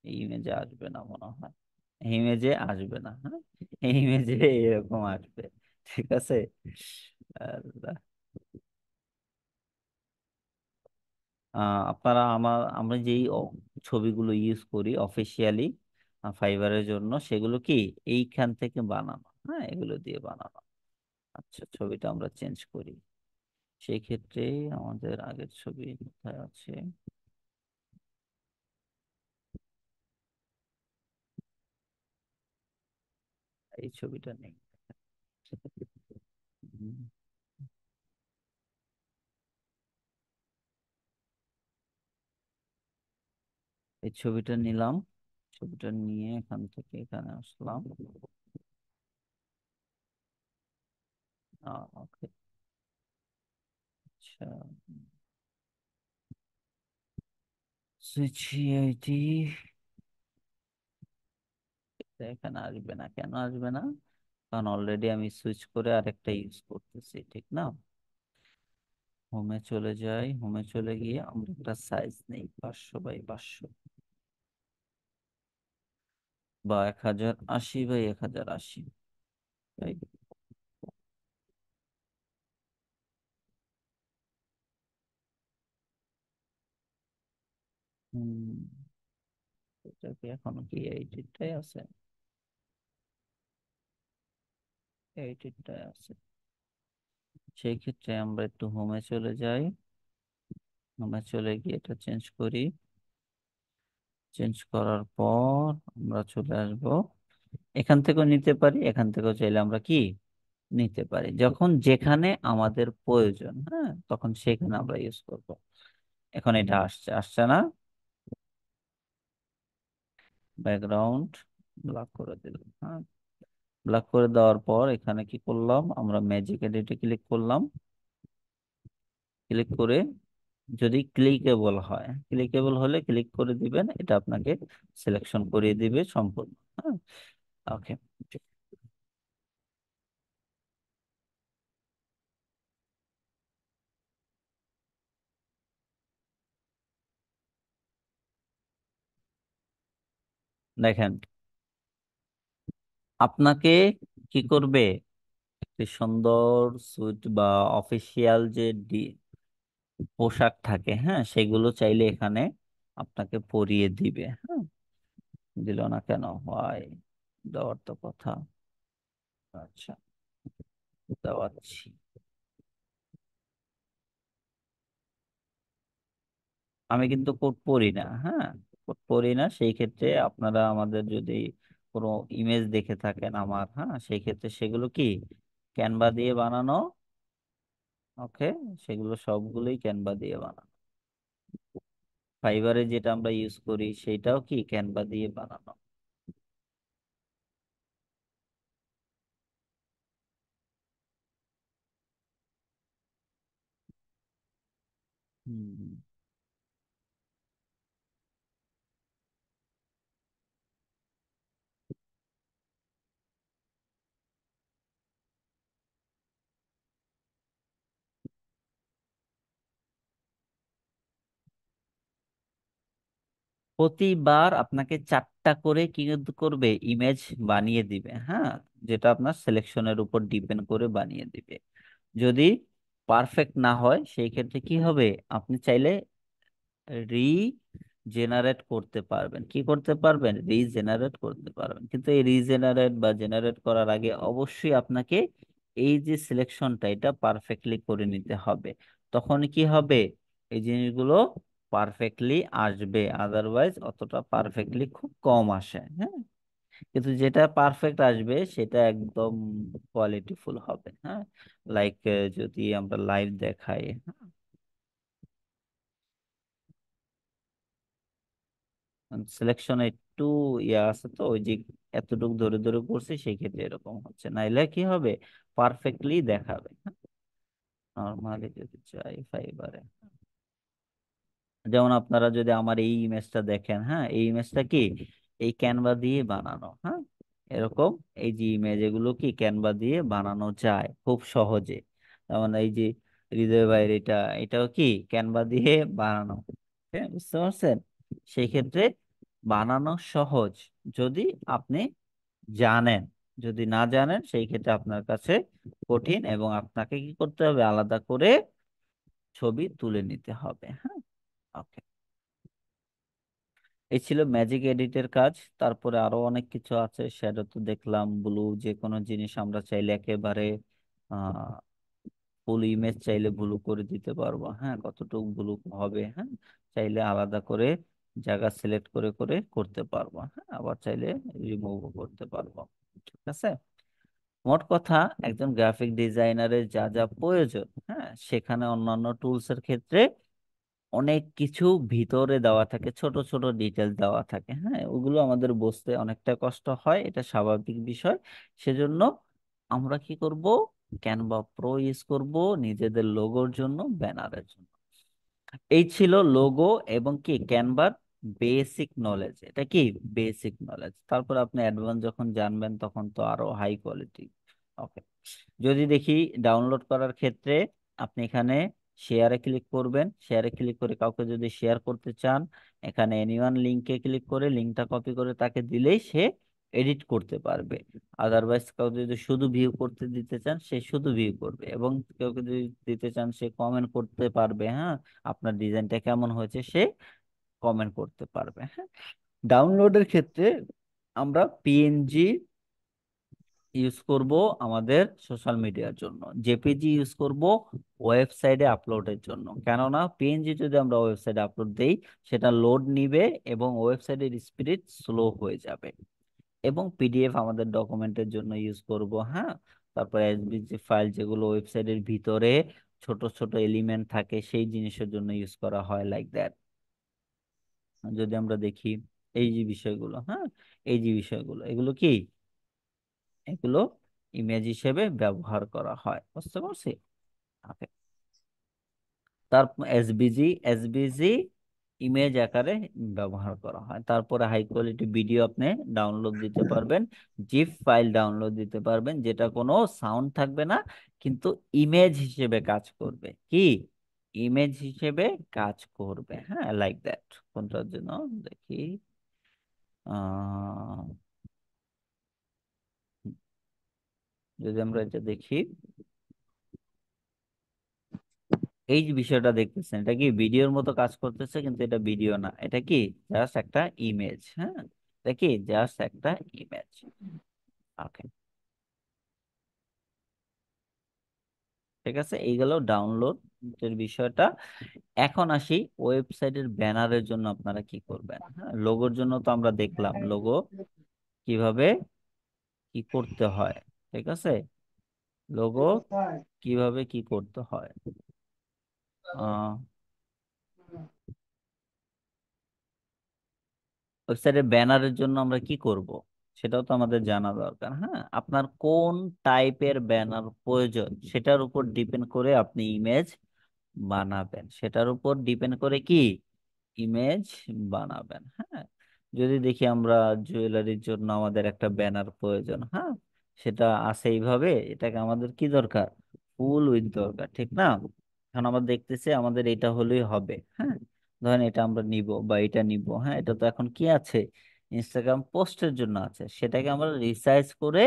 এই ইমেজে আসবে না মনে হয়, এই ইমেজে আসবে না। হ্যাঁ, এই ইমেজে এরকম আসবে, ঠিক আছে। আর আপনারা আমরা যেই ছবিগুলো ইউজ করি অফিসিয়ালি ফাইবারের জন্য, সেগুলো কি এইখান থেকে বানানো, হ্যাঁ এগুলো দিয়ে বানানো। আচ্ছা, ছবিটা আমরা চেঞ্জ করি, সেই ক্ষেত্রে আমাদের আগের ছবি কোথায় আছে, এই ছবিটা নেই। হুম, এই ছবিটা নিলাম, ছবিটা নিয়ে এখান থেকে এখানে আসলাম। ওকে, আচ্ছা, সুইচ আইডি এখানে আসবে না, কেন আসবে না? কারণ অলরেডি আমি সুইচ করে আরেকটা ইউজ করতেছি, ঠিক না? হোমে চলে যাই, হোমে চলে গিয়ে আমরা একটা সাইজ নেই 500 বাই 500 বা 1080 বাই 1080, তাই। হুম, এটা কি এখনো কি এইটিটাই আছে? এইটিটাই আছে। সেই ক্ষেত্রে আমরা একটু হোমে চলে যাই, হোমে চলে গিয়ে এটা চেঞ্জ করি। চেঞ্জ করার পর আমরা চলে আসব, এখান থেকেও নিতে পারি, এখান থেকেও চাইলে আমরা কি নিতে পারি, যখন যেখানে আমাদের প্রয়োজন, হ্যাঁ, তখন সেখানে আমরা ইউজ করব। এখন এটা আসছে, আসছে না? ব্যাকগ্রাউন্ড ব্লক করে দিলাম, হ্যাঁ। ব্লক করে দেওয়ার পর এখানে কি করলাম, আমরা ম্যাজিক এডিটে ক্লিক করলাম। ক্লিক করে যদি ক্লিকেবল হয়, ক্লিকেবল হলে ক্লিক করে দিবেন, এটা আপনাকে সিলেকশন করিয়ে দিবে সম্পূর্ণ, হ্যাঁ। ওকে, দেখেন আপনাকে কি করবে, একটি সুন্দর সুট বা অফিসিয়াল যে পোশাক থাকে, হ্যাঁ, সেগুলো চাইলে এখানে আপনাকে পরিয়ে দিবে, হ্যাঁ। দিল না কেন, হয়, দেওয়ার তো কথা। আচ্ছা, দেওয়াচ্ছি। আমি কিন্তু কোড পড়ি না, হ্যাঁ, কোড পড়ি না। সেই ক্ষেত্রে আপনারা আমাদের যদি কোনো ইমেজ দেখে থাকেন আমার, হ্যাঁ, সেই ক্ষেত্রে সেগুলো কি ক্যানভা দিয়ে বানানো। ওকে, সেগুলো সবগুলোই ক্যানভা দিয়ে বানানো। ফাইবারে যেটা আমরা ইউজ করি সেটাও কি ক্যানভা দিয়ে বানানো। হুম, প্রতিবার আপনাকে 4টা করে কি করবে, ইমেজ বানিয়ে দিবে, হ্যাঁ, যেটা আপনার সিলেকশনের উপর ডিপেন্ড করে বানিয়ে দিবে। যদি পারফেক্ট না হয় সেই ক্ষেত্রে কি হবে, আপনি চাইলে রিজেনারেট করতে পারবেন। কি করতে পারবেন? রিজেনারেট করতে পারবেন, কিন্তু এই রিজেনারেট বা জেনারেট করার আগে অবশ্যই আপনাকে এই যে সিলেকশনটা এটা পারফেক্টলি করে নিতে হবে। তখন কি হবে, এই জিনিসগুলো পারফেক্টলি আসবে, আদারওয়াইজ অতটা পারফেক্টলি খুব কম আসে, হ্যাঁ। কিন্তু যেটা পারফেক্ট আসবে সেটা একদম কোয়ালিটিফুল হবে, হ্যাঁ। লাইক যদি আমরা লাইভ দেখাই, সিলেকশনে একটু ইয়ে আছে তো, ওই যে এতটুকু ধরে ধরে করছি সেই ক্ষেত্রে এরকম হচ্ছে, নাইলে কি হবে, পারফেক্টলি দেখাবে। নর্মালি যদি চাই ফাইবারে, যেমন আপনারা যদি আমার এই ইমেজটা দেখেন, হ্যাঁ, এই ইমেজটা কি এই ক্যানভা দিয়ে বানানো, হ্যাঁ। এরকম এই যে ইমেজ, এগুলো কি ক্যানভা দিয়ে বানানো যায় খুব সহজে। যেমন এই যে হৃদয় ভাইয়ের এটা, এটাও কি ক্যানভা দিয়ে বানানো, হ্যাঁ, বুঝতে পারছেন? সেই ক্ষেত্রে বানানো সহজ যদি আপনি জানেন। যদি না জানেন সেই ক্ষেত্রে আপনার কাছে কঠিন, এবং আপনাকে কি করতে হবে, আলাদা করে ছবি তুলে নিতে হবে, হ্যাঁ। ওকে, এই ছিল ম্যাজিক এডিটের কাজ। তারপরে আরো অনেক কিছু আছে, শ্যাডো তো দেখলাম, ব্লু, যে কোনো জিনিস আমরা চাইলে একেবারে আহ ফুল ইমেজ চাইলে ব্লু করে দিতে পারবো, হ্যাঁ, কতটুকু ব্লু হবে, হ্যাঁ, চাইলে আলাদা করে জায়গা সিলেক্ট করে করে করতে পারবো, হ্যাঁ, আবার চাইলে রিমুভ করতে পারবো, ঠিক আছে। মোট কথা, একজন গ্রাফিক ডিজাইনারের যা যা প্রয়োজন, হ্যাঁ, সেখানে অন্যান্য টুলস এর ক্ষেত্রে অনেক কিছু ভিতরে দেওয়া থাকে, ছোট ছোট ডিটেলস দেওয়া থাকে, হ্যাঁ, ওগুলো আমাদের বুঝতে অনেকটা কষ্ট হয়, এটা স্বাভাবিক বিষয়। সেজন্য আমরা কি করব, ক্যানভা প্রো ইউজ করব নিজেদের লোগোর জন্য, ব্যানারের জন্য। এই ছিল লোগো এবং কি ক্যানভার বেসিক নলেজ। এটা কি বেসিক নলেজ, তারপর আপনি অ্যাডভান্স যখন জানবেন তখন তো আরো হাই কোয়ালিটি। ওকে, যদি দেখি ডাউনলোড করার ক্ষেত্রে আপনি এখানে শেয়ারে ক্লিক করবেন, শেয়ারে ক্লিক করে কাউকে যদি শেয়ার করতে চান, এখানে এনিওয়ান লিঙ্কে ক্লিক করে লিঙ্কটা কপি করে তাকে দিলেই সে এডিট করতে পারবে। আদারওয়াইজ কাউ যদি শুধু ভিউ করতে দিতে চান সে শুধু ভিউ করবে, এবং কেউ যদি দিতে চান সে কমেন্ট করতে পারবে, হ্যাঁ, আপনার ডিজাইনটা কেমন হয়েছে সে কমেন্ট করতে পারবে, হ্যাঁ। ডাউনলোডের ক্ষেত্রে আমরা পিএনজি ইউজ করব আমাদের সোশ্যাল মিডিয়ার জন্য, জেপিজি ইউজ করব ওয়েবসাইটে আপলোডের জন্য। কেননা পিএনজি যদি আমরা ওয়েবসাইটে আপলোড দেই সেটা লোড নিবে এবং ওয়েবসাইটের স্পিড স্লো হয়ে যাবে। এবং পিডিএফ আমাদের ডকুমেন্টের জন্য ইউজ করব, হ্যাঁ। তারপর এসভিজি ফাইল যেগুলো ওয়েবসাইটের ভিতরে ছোট ছোট এলিমেন্ট থাকে সেই জিনিসের জন্য ইউজ করা হয়, লাইক দ্যাট। যদি আমরা দেখি এই যে বিষয়গুলো, হ্যাঁ, এই যে বিষয়গুলো, এগুলো কি, এগুলো ইমেজ হিসেবে ব্যবহার করা হয়, বুঝতে পারছি। ওকে, তারপর এসবিজি, এসবিজি ইমেজ আকারে ব্যবহার করা হয়। তারপরে হাই কোয়ালিটি ভিডিও আপনি ডাউনলোড দিতে পারবেন, জিপ ফাইল ডাউনলোড দিতে পারবেন, যেটা কোনো সাউন্ড থাকবে না কিন্তু ইমেজ হিসেবে কাজ করবে, কি ইমেজ হিসেবে কাজ করবে, হ্যাঁ, লাইক দ্যাট। কোনটার জন্য দেখি, আহ যদি আমরা এটা দেখি, এই যে বিষয়টা দেখতেছেন এটা কি ভিডিওর মতো কাজ করতেছে, কিন্তু এটা ভিডিও না, এটা কি জাস্ট একটা ইমেজ, হ্যাঁ, এটা কি জাস্ট একটা ইমেজ। ওকে, ঠিক আছে, এইগুলো ডাউনলোড এর বিষয়টা। এখন আসি ওয়েবসাইটের ব্যানারের জন্য আপনারা কি করবেন, হ্যাঁ, লোগোর জন্য তো আমরা দেখলাম লোগো কিভাবে কি করতে হয়, ঠিক আছে, লোগো কিভাবে কি করতে হয়। আহ ওয়েবসাইটের ব্যানারের জন্য আমরা কি করব সেটাও তো আমাদের জানা দরকার, হ্যাঁ। আপনার কোন টাইপের ব্যানার প্রয়োজন সেটার উপর ডিপেন্ড করে আপনি ইমেজ বানাবেন, সেটার উপর ডিপেন্ড করে কি ইমেজ বানাবেন, হ্যাঁ। যদি দেখি আমরা জুয়েলারির জন্য আমাদের একটা ব্যানার প্রয়োজন, হ্যাঁ, সেটা আছে এইভাবে, এটাকে আমাদের কি দরকার, ফুল উইথ দরকার, ঠিক না। এখন আমরা দেখতেছি আমাদের এটা হলেই হবে, হ্যাঁ। ধরেন এটা আমরা নিব বা এটা নিব, হ্যাঁ, এটা তো এখন কি আছে, ইনস্টাগ্রাম পোস্টের জন্য আছে, সেটাকে আমরা রিসাইজ করে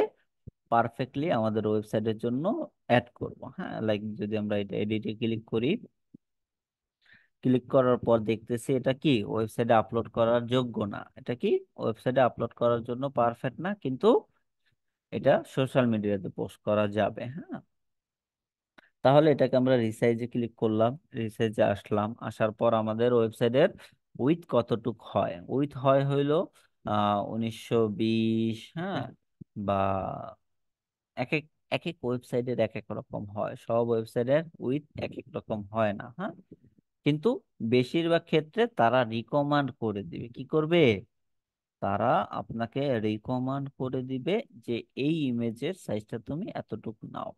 পারফেক্টলি আমাদের ওয়েবসাইটের জন্য অ্যাড করব, হ্যাঁ। লাইক যদি আমরা এটা এডিটে ক্লিক করি, ক্লিক করার পর দেখতেছি এটা কি ওয়েবসাইটে আপলোড করার যোগ্য না, এটা কি ওয়েবসাইটে আপলোড করার জন্য পারফেক্ট না, কিন্তু এটা সোশ্যাল মিডিয়াতে পোস্ট করা যাবে, হ্যাঁ। তাহলে এটাকে আমরা রিসাইজে ক্লিক করলাম, রিসাইজে আসলাম, আসার পর আমাদের ওয়েবসাইটের উইথ কতটুক হয়, উইথ হয় হইলো 1920, হ্যাঁ, বা এক এক এক এক ওয়েবসাইটের এক এক রকম হয়, সব ওয়েবসাইটের উইথ এক এক রকম হয় না, হ্যাঁ। কিন্তু বেশিরভাগ ক্ষেত্রে তারা রিকমান্ড করে দিবে, কি করবে, তারা আপনাকে রিকমান্ড করে দিবে যে এই ইমেজের সাইজটা তুমি এতটুকু নাও।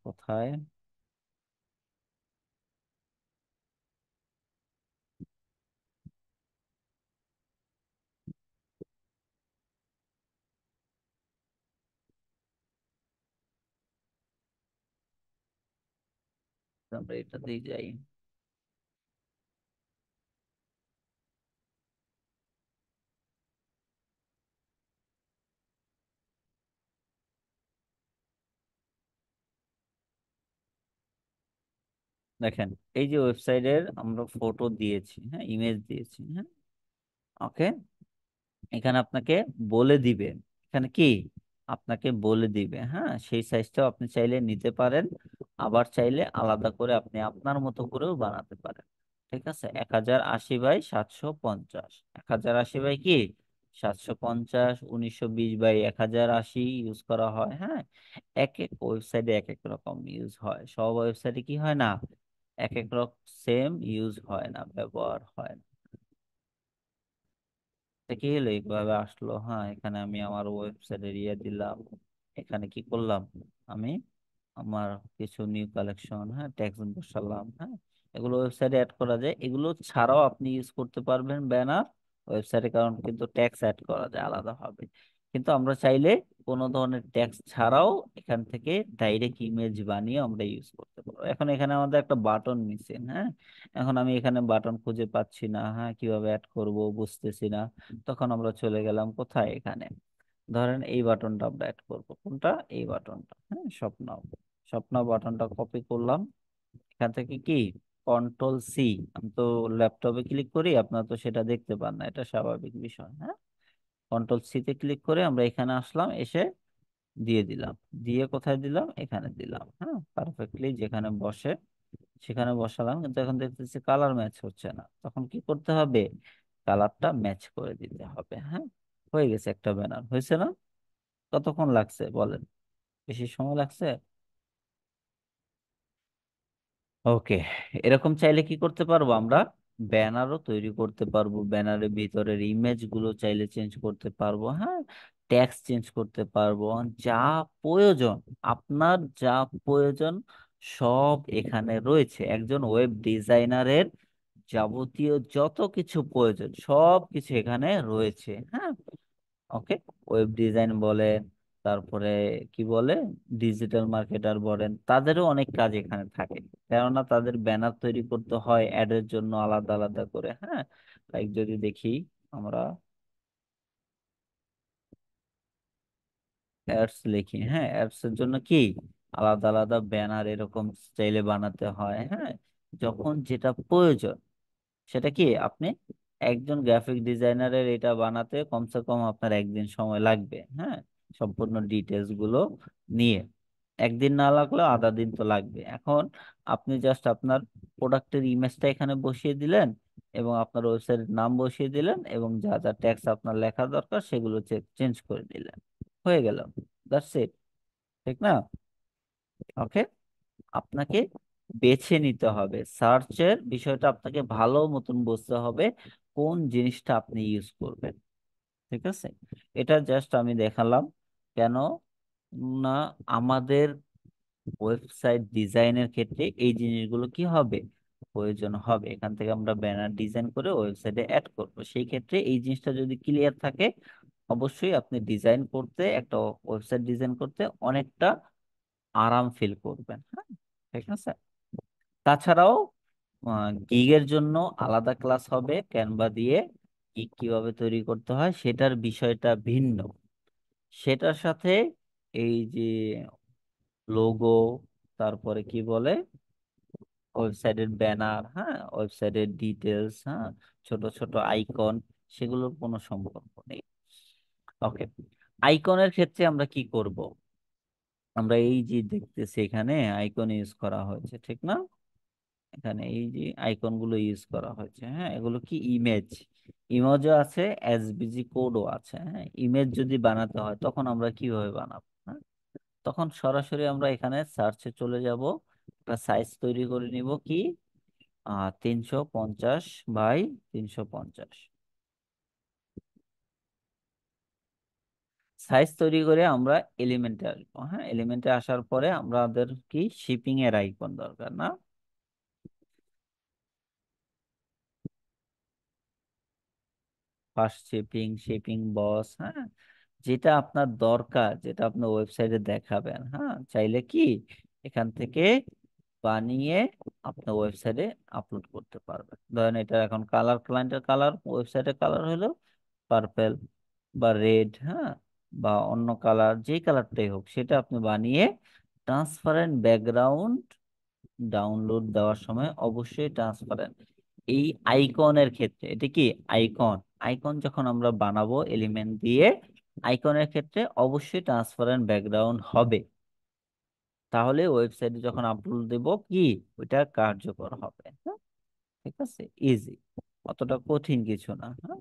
কোথায় আমরা এটাতেই যাই, দেখেন এই যে ওয়েবসাইটের আমরা ফটো দিয়েছি, হ্যাঁ, ইমেজ দিয়েছি, হ্যাঁ। ওকে, এখানে আপনাকে বলে দিবে, এখানে কি আপনাকে বলে দিবে, হ্যাঁ, সেই সাইজটাও আপনি চাইলে নিতে পারেন, আবার চাইলে আলাদা করে আপনি আপনার মতো করেও বানাতে পারেন, ঠিক আছে। 1080 বাই 750, 1080 বাই কি 750, 1920 বাই 1080 ইউজ করা হয়, হ্যাঁ। এক এক ওয়েবসাইটে এক এক রকম ইউজ হয়, সব ওয়েবসাইটে কি হয় না এক এক রকম সেম ইউজ হয় না, ব্যবহার হয় না। এটা কি হলো, এইভাবে আসলো। হ্যাঁ, এখানে আমি আমার ওয়েবসাইট এরিয়া দিলাম। এখানে কি করলাম, আমি আমার কিছু নিউ কালেকশন, হ্যাঁ, ট্যাক্স বসালাম। হ্যাঁ, এগুলো ওয়েবসাইটে অ্যাড করা যায়, এগুলো ছাড়াও আপনি ইউজ করতে পারবেন ব্যানার ওয়েবসাইটে, কারণ কিন্তু ট্যাক্স অ্যাড করা যায় আলাদাভাবে। কিন্তু আমরা চাইলে কোনো ধরনের ট্যাক্স ছাড়াও এখান থেকে ডাইরেক্ট ইমেজ বানিয়ে আমরা ইউজ করতে পারবো। এখন এখানে আমাদের একটা বাটন মিসিং। হ্যাঁ, এখন আমি এখানে বাটন খুঁজে পাচ্ছি না, হ্যাঁ, কিভাবে অ্যাড করব বুঝতেছি না। তখন আমরা চলে গেলাম কোথায়, এখানে ধরেন এই বাটনটা আমরা অ্যাড করবো, কোনটা, এই বাটনটা, হ্যাঁ, স্বপ্ন। স্বপ্ন বাটনটা কপি করলাম। এখান থেকে কি, কন্ট্রোল C। আমি তো ল্যাপটপে ক্লিক করি, আপনারা তো সেটা দেখতে পান না, এটা স্বাভাবিক বিষয়। হ্যাঁ, কন্ট্রোল C তে ক্লিক করে আমরা এখানে আসলাম, এসে দিয়ে দিলাম। দিয়ে কোথায় দিলাম, এখানে দিলাম। হ্যাঁ, পারফেক্টলি যেখানে বসে সেখানে বসালাম, কিন্তু এখন দেখতেছি কালার ম্যাচ হচ্ছে না। তখন কি করতে হবে, কালারটা ম্যাচ করে দিতে হবে। হ্যাঁ, হয়ে গেছে, একটা ব্যানার হয়েছে না? কতক্ষণ লাগছে বলেন, বেশি সময় লাগছে? ওকে, এরকম চাইলে কি করতে পারবো আমরা, ব্যানারও তৈরি করতে পারবো, ব্যানারের ভিতরের ইমেজ গুলো চাইলে চেঞ্জ করতে পারবো। হ্যাঁ, টেক্সট চেঞ্জ করতে পারবো, যা প্রয়োজন, আপনার যা প্রয়োজন সব এখানে রয়েছে। একজন ওয়েব ডিজাইনারের যাবতীয় যত কিছু প্রয়োজন সব কিছু এখানে রয়েছে। হ্যাঁ, ওকে, ওয়েব ডিজাইন বলেন, তারপরে কি বলে, ডিজিটাল মার্কেটার বলেন, তাদেরও অনেক কাজ এখানে থাকে। কেননা তাদের ব্যানার তৈরি করতে হয় অ্যাডের জন্য আলাদা আলাদা করে। হ্যাঁ, লাইক যদি দেখি আমরা অ্যাডস লিখি, হ্যাঁ, অ্যাডস এর জন্য কি আলাদা আলাদা ব্যানার এরকম স্টাইলে বানাতে হয়। হ্যাঁ, যখন যেটা প্রয়োজন সেটা কি আপনি, একজন গ্রাফিক ডিজাইনারের এটা বানাতে কমসে কম আপনার একদিন সময় লাগবে। হ্যাঁ, সম্পূর্ণ ডিটেলস গুলো নিয়ে একদিন না লাগলেও আধা দিন তো লাগবে। এখন আপনি জাস্ট আপনার প্রোডাক্টের ইমেজটা এখানে বসিয়ে দিলেন, এবং আপনার ওয়েবসাইটের নাম বসিয়ে দিলেন, এবং যা যা ট্যাক্স আপনার লেখা দরকার সেগুলো চেঞ্জ করে দিলেন, হয়ে গেল। দ্যাটস ইট, ঠিক না? ওকে, আপনাকে বেছে নিতে হবে, সার্চের বিষয়টা আপনাকে ভালো মতন বুঝতে হবে, কোন জিনিসটা আপনি ইউজ করবেন। ঠিক আছে, এটা জাস্ট আমি দেখালাম। কেন না, আমাদের ওয়েবসাইট ডিজাইনের ক্ষেত্রে এই জিনিসগুলো কি হবে, প্রয়োজন হবে। এখান থেকে আমরা ব্যানার ডিজাইন করে ওয়েবসাইটে অ্যাড করব, সেই ক্ষেত্রে এই জিনিসটা যদি ক্লিয়ার থাকে, অবশ্যই আপনি ডিজাইন করতে, একটা ওয়েবসাইট ডিজাইন করতে অনেকটা আরাম ফিল করবেন। হ্যাঁ, ঠিক আছে। তাছাড়াও গিগের জন্য আলাদা ক্লাস হবে ক্যানভা দিয়ে, গিগ কিভাবে তৈরি করতে হয় সেটার বিষয়টা ভিন্ন। সেটার সাথে এই যে লোগো, তারপরে কি বলে, ওয়েবসাইটের ব্যানার, হ্যাঁ, ওয়েবসাইটের ডিটেলস, হ্যাঁ, ছোট ছোট আইকন, সেগুলোর কোনো সম্পর্ক নেই। ওকে, আইকনের ক্ষেত্রে আমরা কি করব, আমরা এই যে দেখতেছি এখানে আইকন ইউজ করা হয়েছে, ঠিক না? এখানে এই যে আইকন গুলো ইউজ করা হয়েছে, হ্যাঁ, এগুলো কি ইমেজ, ইমেজও আছে, এসভিজি কোডও আছে। হ্যাঁ, ইমেজ যদি বানাতে হয় তখন আমরা কিভাবে বানাবো, হ্যাঁ, তখন সরাসরি আমরা এখানে সার্চে চলে যাব, একটা সাইজ তৈরি করে নিব কি, 350 বাই 350 সাইজ তৈরি করে আমরা এলিমেন্টে আসবো। হ্যাঁ, এলিমেন্টে আসার পরে আমাদের কি শিপিং এর আইকন দরকার না, ফার্স্ট শিপিং, শিপিং বস, হ্যাঁ, যেটা আপনার দরকার, যেটা আপনার ওয়েবসাইটে দেখাবেন। হ্যাঁ, চাইলে কি এখান থেকে বানিয়ে আপনার ওয়েবসাইটে আপলোড করতে পারবেন। ধরেন এটা এখন কালার, ক্লায়েন্টের কালার, ওয়েবসাইটের কালার হলো পার্পেল বা রেড, হ্যাঁ, বা অন্য কালার, যেই কালারটাই হোক সেটা আপনি বানিয়ে ট্রান্সপারেন্ট ব্যাকগ্রাউন্ড ডাউনলোড দেওয়ার সময় অবশ্যই ট্রান্সপারেন্ট। এই আইকনের ক্ষেত্রে এটা কি আইকন, আইকন যখন আমরা বানাবো এলিমেন্ট দিয়ে, আইকনের ক্ষেত্রে অবশ্যই ট্রান্সপারেন্ট ব্যাকগ্রাউন্ড হবে, তাহলে ওয়েবসাইটে যখন আপলোড দেব কি ওইটা কার্যকর হবে। হ্যাঁ, ঠিক আছে, ইজি, অতটা কঠিন কিছু না। হ্যাঁ,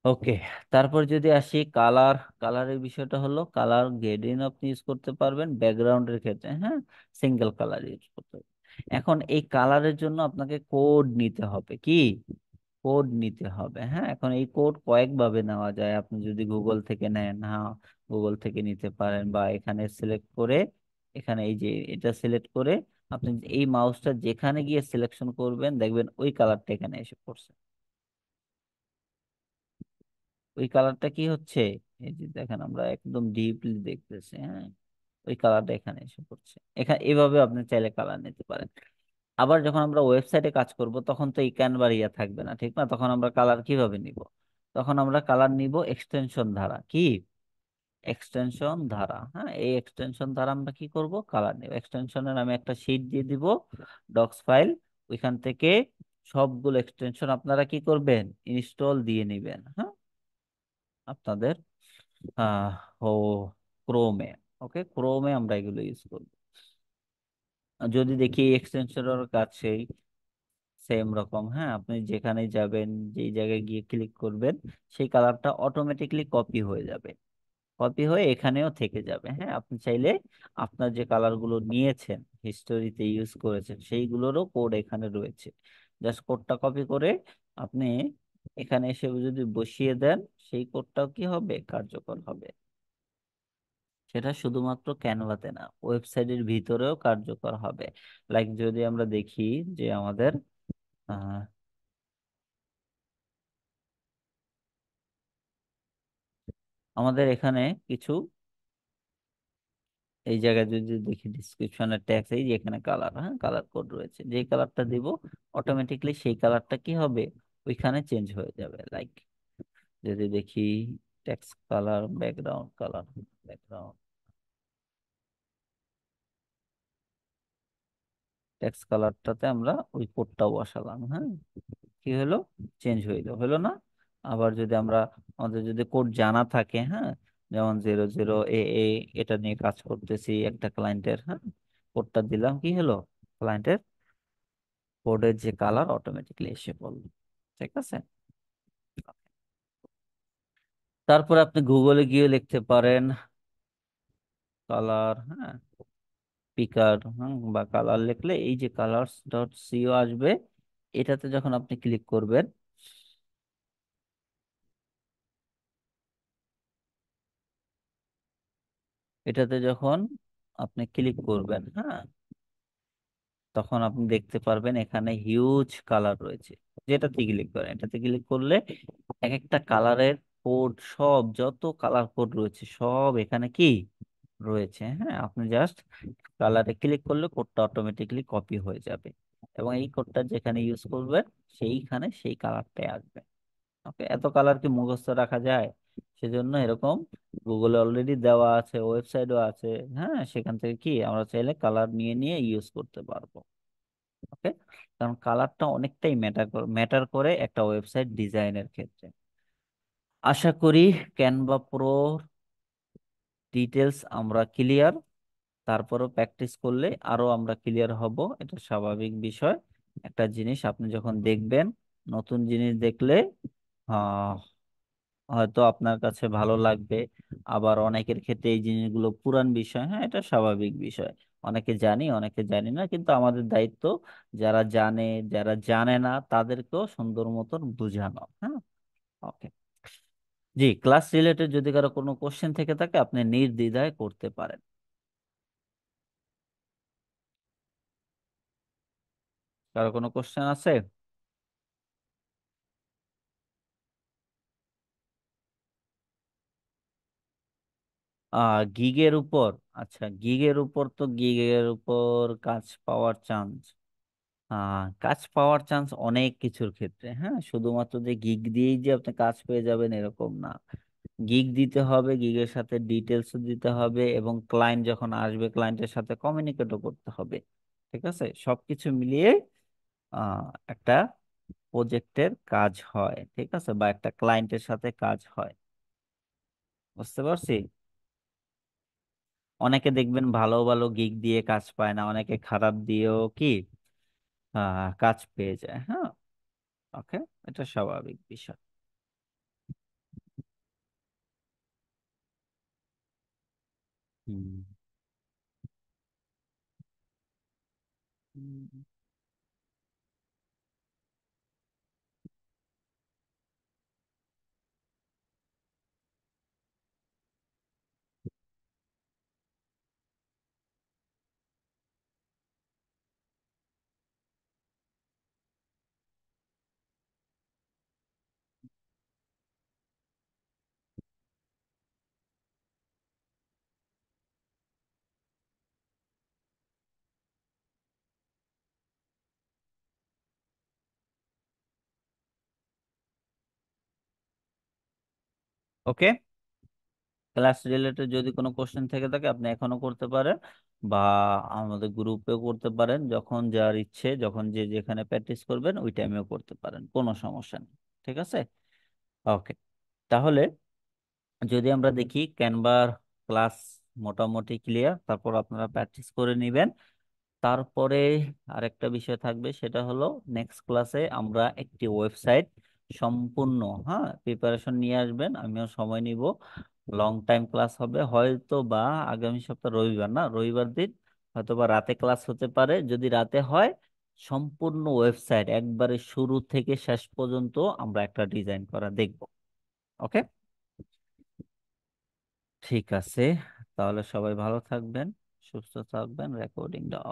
ওকে, তারপর যদি আসি কালার, কালারের বিষয়টা হলো কালার গ্রেডিয়েন্ট আপনি ইউজ করতে পারবেন ব্যাকগ্রাউন্ডের ক্ষেত্রে। হ্যাঁ, সিঙ্গেল কালার ইউজ করতে হবে। এখন এই কালারের জন্য আপনাকে কোড নিতে হবে কি, কোড নিতে হবে। হ্যাঁ, এখন এই কোড কয়েকভাবে নেওয়া যায়, আপনি যদি গুগল থেকে নেন, হ্যাঁ গুগল থেকে নিতে পারেন, বা এখানে সিলেক্ট করে, এখানে এই যে এটা সিলেক্ট করে আপনি এই মাউসটা যেখানে গিয়ে সিলেকশন করবেন দেখবেন ওই কালারটা এখানে এসে পড়ছে। ওই কালারটা কি হচ্ছে, এই যে দেখেন আমরা একদম ডিপলি দেখতেছি, হ্যাঁ ওই কালারটা এখানে এসে পড়ছে। এখানে এভাবে আপনি চাইলে কালার নিতে পারেন। আবার যখন আমরা ওয়েবসাইটে কাজ করব তখন তো এই ক্যানভার ইয়া থাকবে না, ঠিক না? তখন আমরা কালার কিভাবে নিব? তখন আমরা কালার নিব এক্সটেনশন ধারা, কি এক্সটেনশন ধারা। হ্যাঁ, এই এক্সটেনশন ধারা আমরা কি করব, কালার নিব। এক্সটেনশনের আমি একটা শীট দিয়ে দিব, ডক্স ফাইল, ওইখান থেকে সবগুলো এক্সটেনশন আপনারা কি করবেন, ইনস্টল দিয়ে নেবেন। হ্যাঁ, আপনাদের আহ ও ক্রোমে, ওকে ক্রোমে আমরা এগুলো ইউজ করব। আর যদি দেখি এক্সটেনশনের কাছে সেম রকম, হ্যাঁ আপনি যেখানে যাবেন, যেই জায়গায় গিয়ে ক্লিক করবেন, সেই কালারটা অটোমেটিকলি কপি হয়ে যাবে, কপি হয়ে এখানেও থেকে যাবে। হ্যাঁ, আপনি চাইলে আপনার যে কালারগুলো নিয়েছেন, হিস্টোরিতে ইউজ করেছেন, সেইগুলোরও কোড এখানে রয়েছে। জাস্ট কোডটা কপি করে আপনি এখানে এসে যদি বসিয়ে দেন, সেই কোডটাও কি হবে, কার্যকর হবে। সেটা শুধুমাত্র ক্যানভাতে না, ওয়েবসাইটের ভিতরেও কার্যকর হবে। লাইক যদি আমরা দেখি যে আহ, আমাদের এখানে কিছু, এই জায়গায় যদি দেখি ডিসক্রিপশনের ট্যাক্স, এই যে এখানে কালার, হ্যাঁ কালার কোড রয়েছে, যেই কালারটা দিব অটোমেটিকলি সেই কালারটা কি হবে, ওইখানে চেঞ্জ হয়ে যাবে। লাইক যদি দেখি text colour, background colour, background text কালারটাতে আমরা ওই কোডটা বসালাম, হ্যাঁ কি হলো, চেঞ্জ হইলো, হলো না? আবার যদি আমরা, আমাদের যদি কোড জানা থাকে, হ্যাঁ যেমন 00 AA, এটা নিয়ে কাজ করতেছি একটা ক্লায়েন্টের, হ্যাঁ কোডটা দিলাম, কি হলো, ক্লায়েন্টের কোডের যে কালার অটোমেটিকলি এসে পড়লো। ঠিক আছে, তারপর আপনি গুগলে গিয়ে লিখতে পারেন কালার, হ্যাঁ পিকার, হ্যাঁ বা কালার লিখলে এই যে কালার্স.co আসবে। এটাতে যখন আপনি ক্লিক করবেন, এটাতে যখন আপনি ক্লিক করবেন, হ্যাঁ তখন আপনি দেখতে পারবেন এখানে হিউজ কালার রয়েছে। যেটাতে ক্লিক করেন, এটাতে ক্লিক করলে এক একটা কালারের কোড, সব যত কালার কোড রয়েছে সব এখানে কি রয়েছে। হ্যাঁ, আপনি জাস্ট কালারে ক্লিক করলে কোডটা অটোমেটিকলি কপি হয়ে যাবে, এবং এই কোডটা যেখানে ইউজ করবেন সেইখানে সেই কালারটাই আসবে। ওকে, এত কালার কি মুখস্থ রাখা যায়? সেজন্য এরকম গুগলে অলরেডি দেওয়া আছে, ওয়েবসাইটও আছে। হ্যাঁ, সেখান থেকে কি আমরা চাইলে কালার নিয়ে নিয়ে ইউজ করতে পারবো। ওকে, কারণ কালারটা অনেকটাই ম্যাটার করে একটা ওয়েবসাইট ডিজাইনের ক্ষেত্রে। আশা করি ক্যানভা প্রো ডিটেলস আমরা ক্লিয়ার। তারপরও প্র্যাকটিস করলে আরো আমরা ক্লিয়ার হব, এটা স্বাভাবিক বিষয়। একটা জিনিস আপনি যখন দেখবেন, নতুন জিনিস দেখলে আহ হয়তো আপনার কাছে ভালো লাগবে, আবার অনেকের ক্ষেত্রে এই জিনিসগুলো পুরান বিষয়, হ্যাঁ এটা স্বাভাবিক বিষয়। অনেকে জানি, অনেকে জানি না, কিন্তু আমাদের দায়িত্ব যারা জানে, যারা জানে না তাদেরকেও সুন্দর মতন বোঝানো। হ্যাঁ, ওকে। জি, ক্লাস রিলেটেড যদি কারো কোনো কোশ্চেন থেকে থাকে আপনি নির্দ্বিধায় করতে পারেন। কারো কোনো কোশ্চেন আছে? গিগের উপর, আচ্ছা গিগের উপর তো গিগের উপর কাজ পাওয়ার চান্স, কাজ পাওয়ার চান্স অনেক কিছুর ক্ষেত্রে। হ্যাঁ, শুধুমাত্র যে গিগ দিয়েই যে আপনি কাজ পেয়ে যাবেন এরকম না। গিগ দিতে হবে, গিগের সাথে ডিটেলসও দিতে হবে, এবং ক্লায়েন্ট যখন আসবে ক্লায়েন্টের সাথে কমিউনিকেটও করতে হবে। ঠিক আছে, সবকিছু মিলিয়ে একটা প্রজেক্টের কাজ হয়, ঠিক আছে, বা একটা ক্লায়েন্টের সাথে কাজ হয়। বুঝতে পারছি। অনেকে দেখবেন ভালো ভালো গিগ দিয়ে কাজ পায় না, অনেকে খারাপ দিয়েও কি কাজ পেয়ে যায়। হ্যাঁ, ওকে, এটা স্বাভাবিক বিষয়। হুম, ওকে, ক্লাস রিলেটেড যদি কোনো কোশ্চেন থেকে থাকে আপনি এখনো করতে পারেন, বা আমাদের গ্রুপেও করতে পারেন, যখন যার ইচ্ছে, যখন যে যেখানে প্র্যাকটিস করবেন ওই টাইমেও করতে পারেন, কোনো সমস্যা নেই। ঠিক আছে, ওকে। তাহলে যদি আমরা দেখি ক্যানভার ক্লাস মোটামুটি ক্লিয়ার, তারপর আপনারা প্র্যাকটিস করে নেবেন। তারপরে আরেকটা বিষয় থাকবে, সেটা হলো নেক্সট ক্লাসে আমরা একটি ওয়েবসাইট সম্পূর্ণ, হ্যাঁ, প্রিপারেশন নিয়ে আসবেন, আমিও সময় নিব। লং টাইম ক্লাস হবে, হয়তো বা আগামী সপ্তাহ রবিবার, না রবিবার দিন হয়তো বা রাতে ক্লাস হতে পারে। যদি রাতে হয়, সম্পূর্ণ ওয়েবসাইট একবারে শুরু থেকে শেষ পর্যন্ত আমরা একটা ডিজাইন করা দেখব। ওকে, ঠিক আছে। তাহলে সবাই ভালো থাকবেন, সুস্থ থাকবেন। রেকর্ডিংটা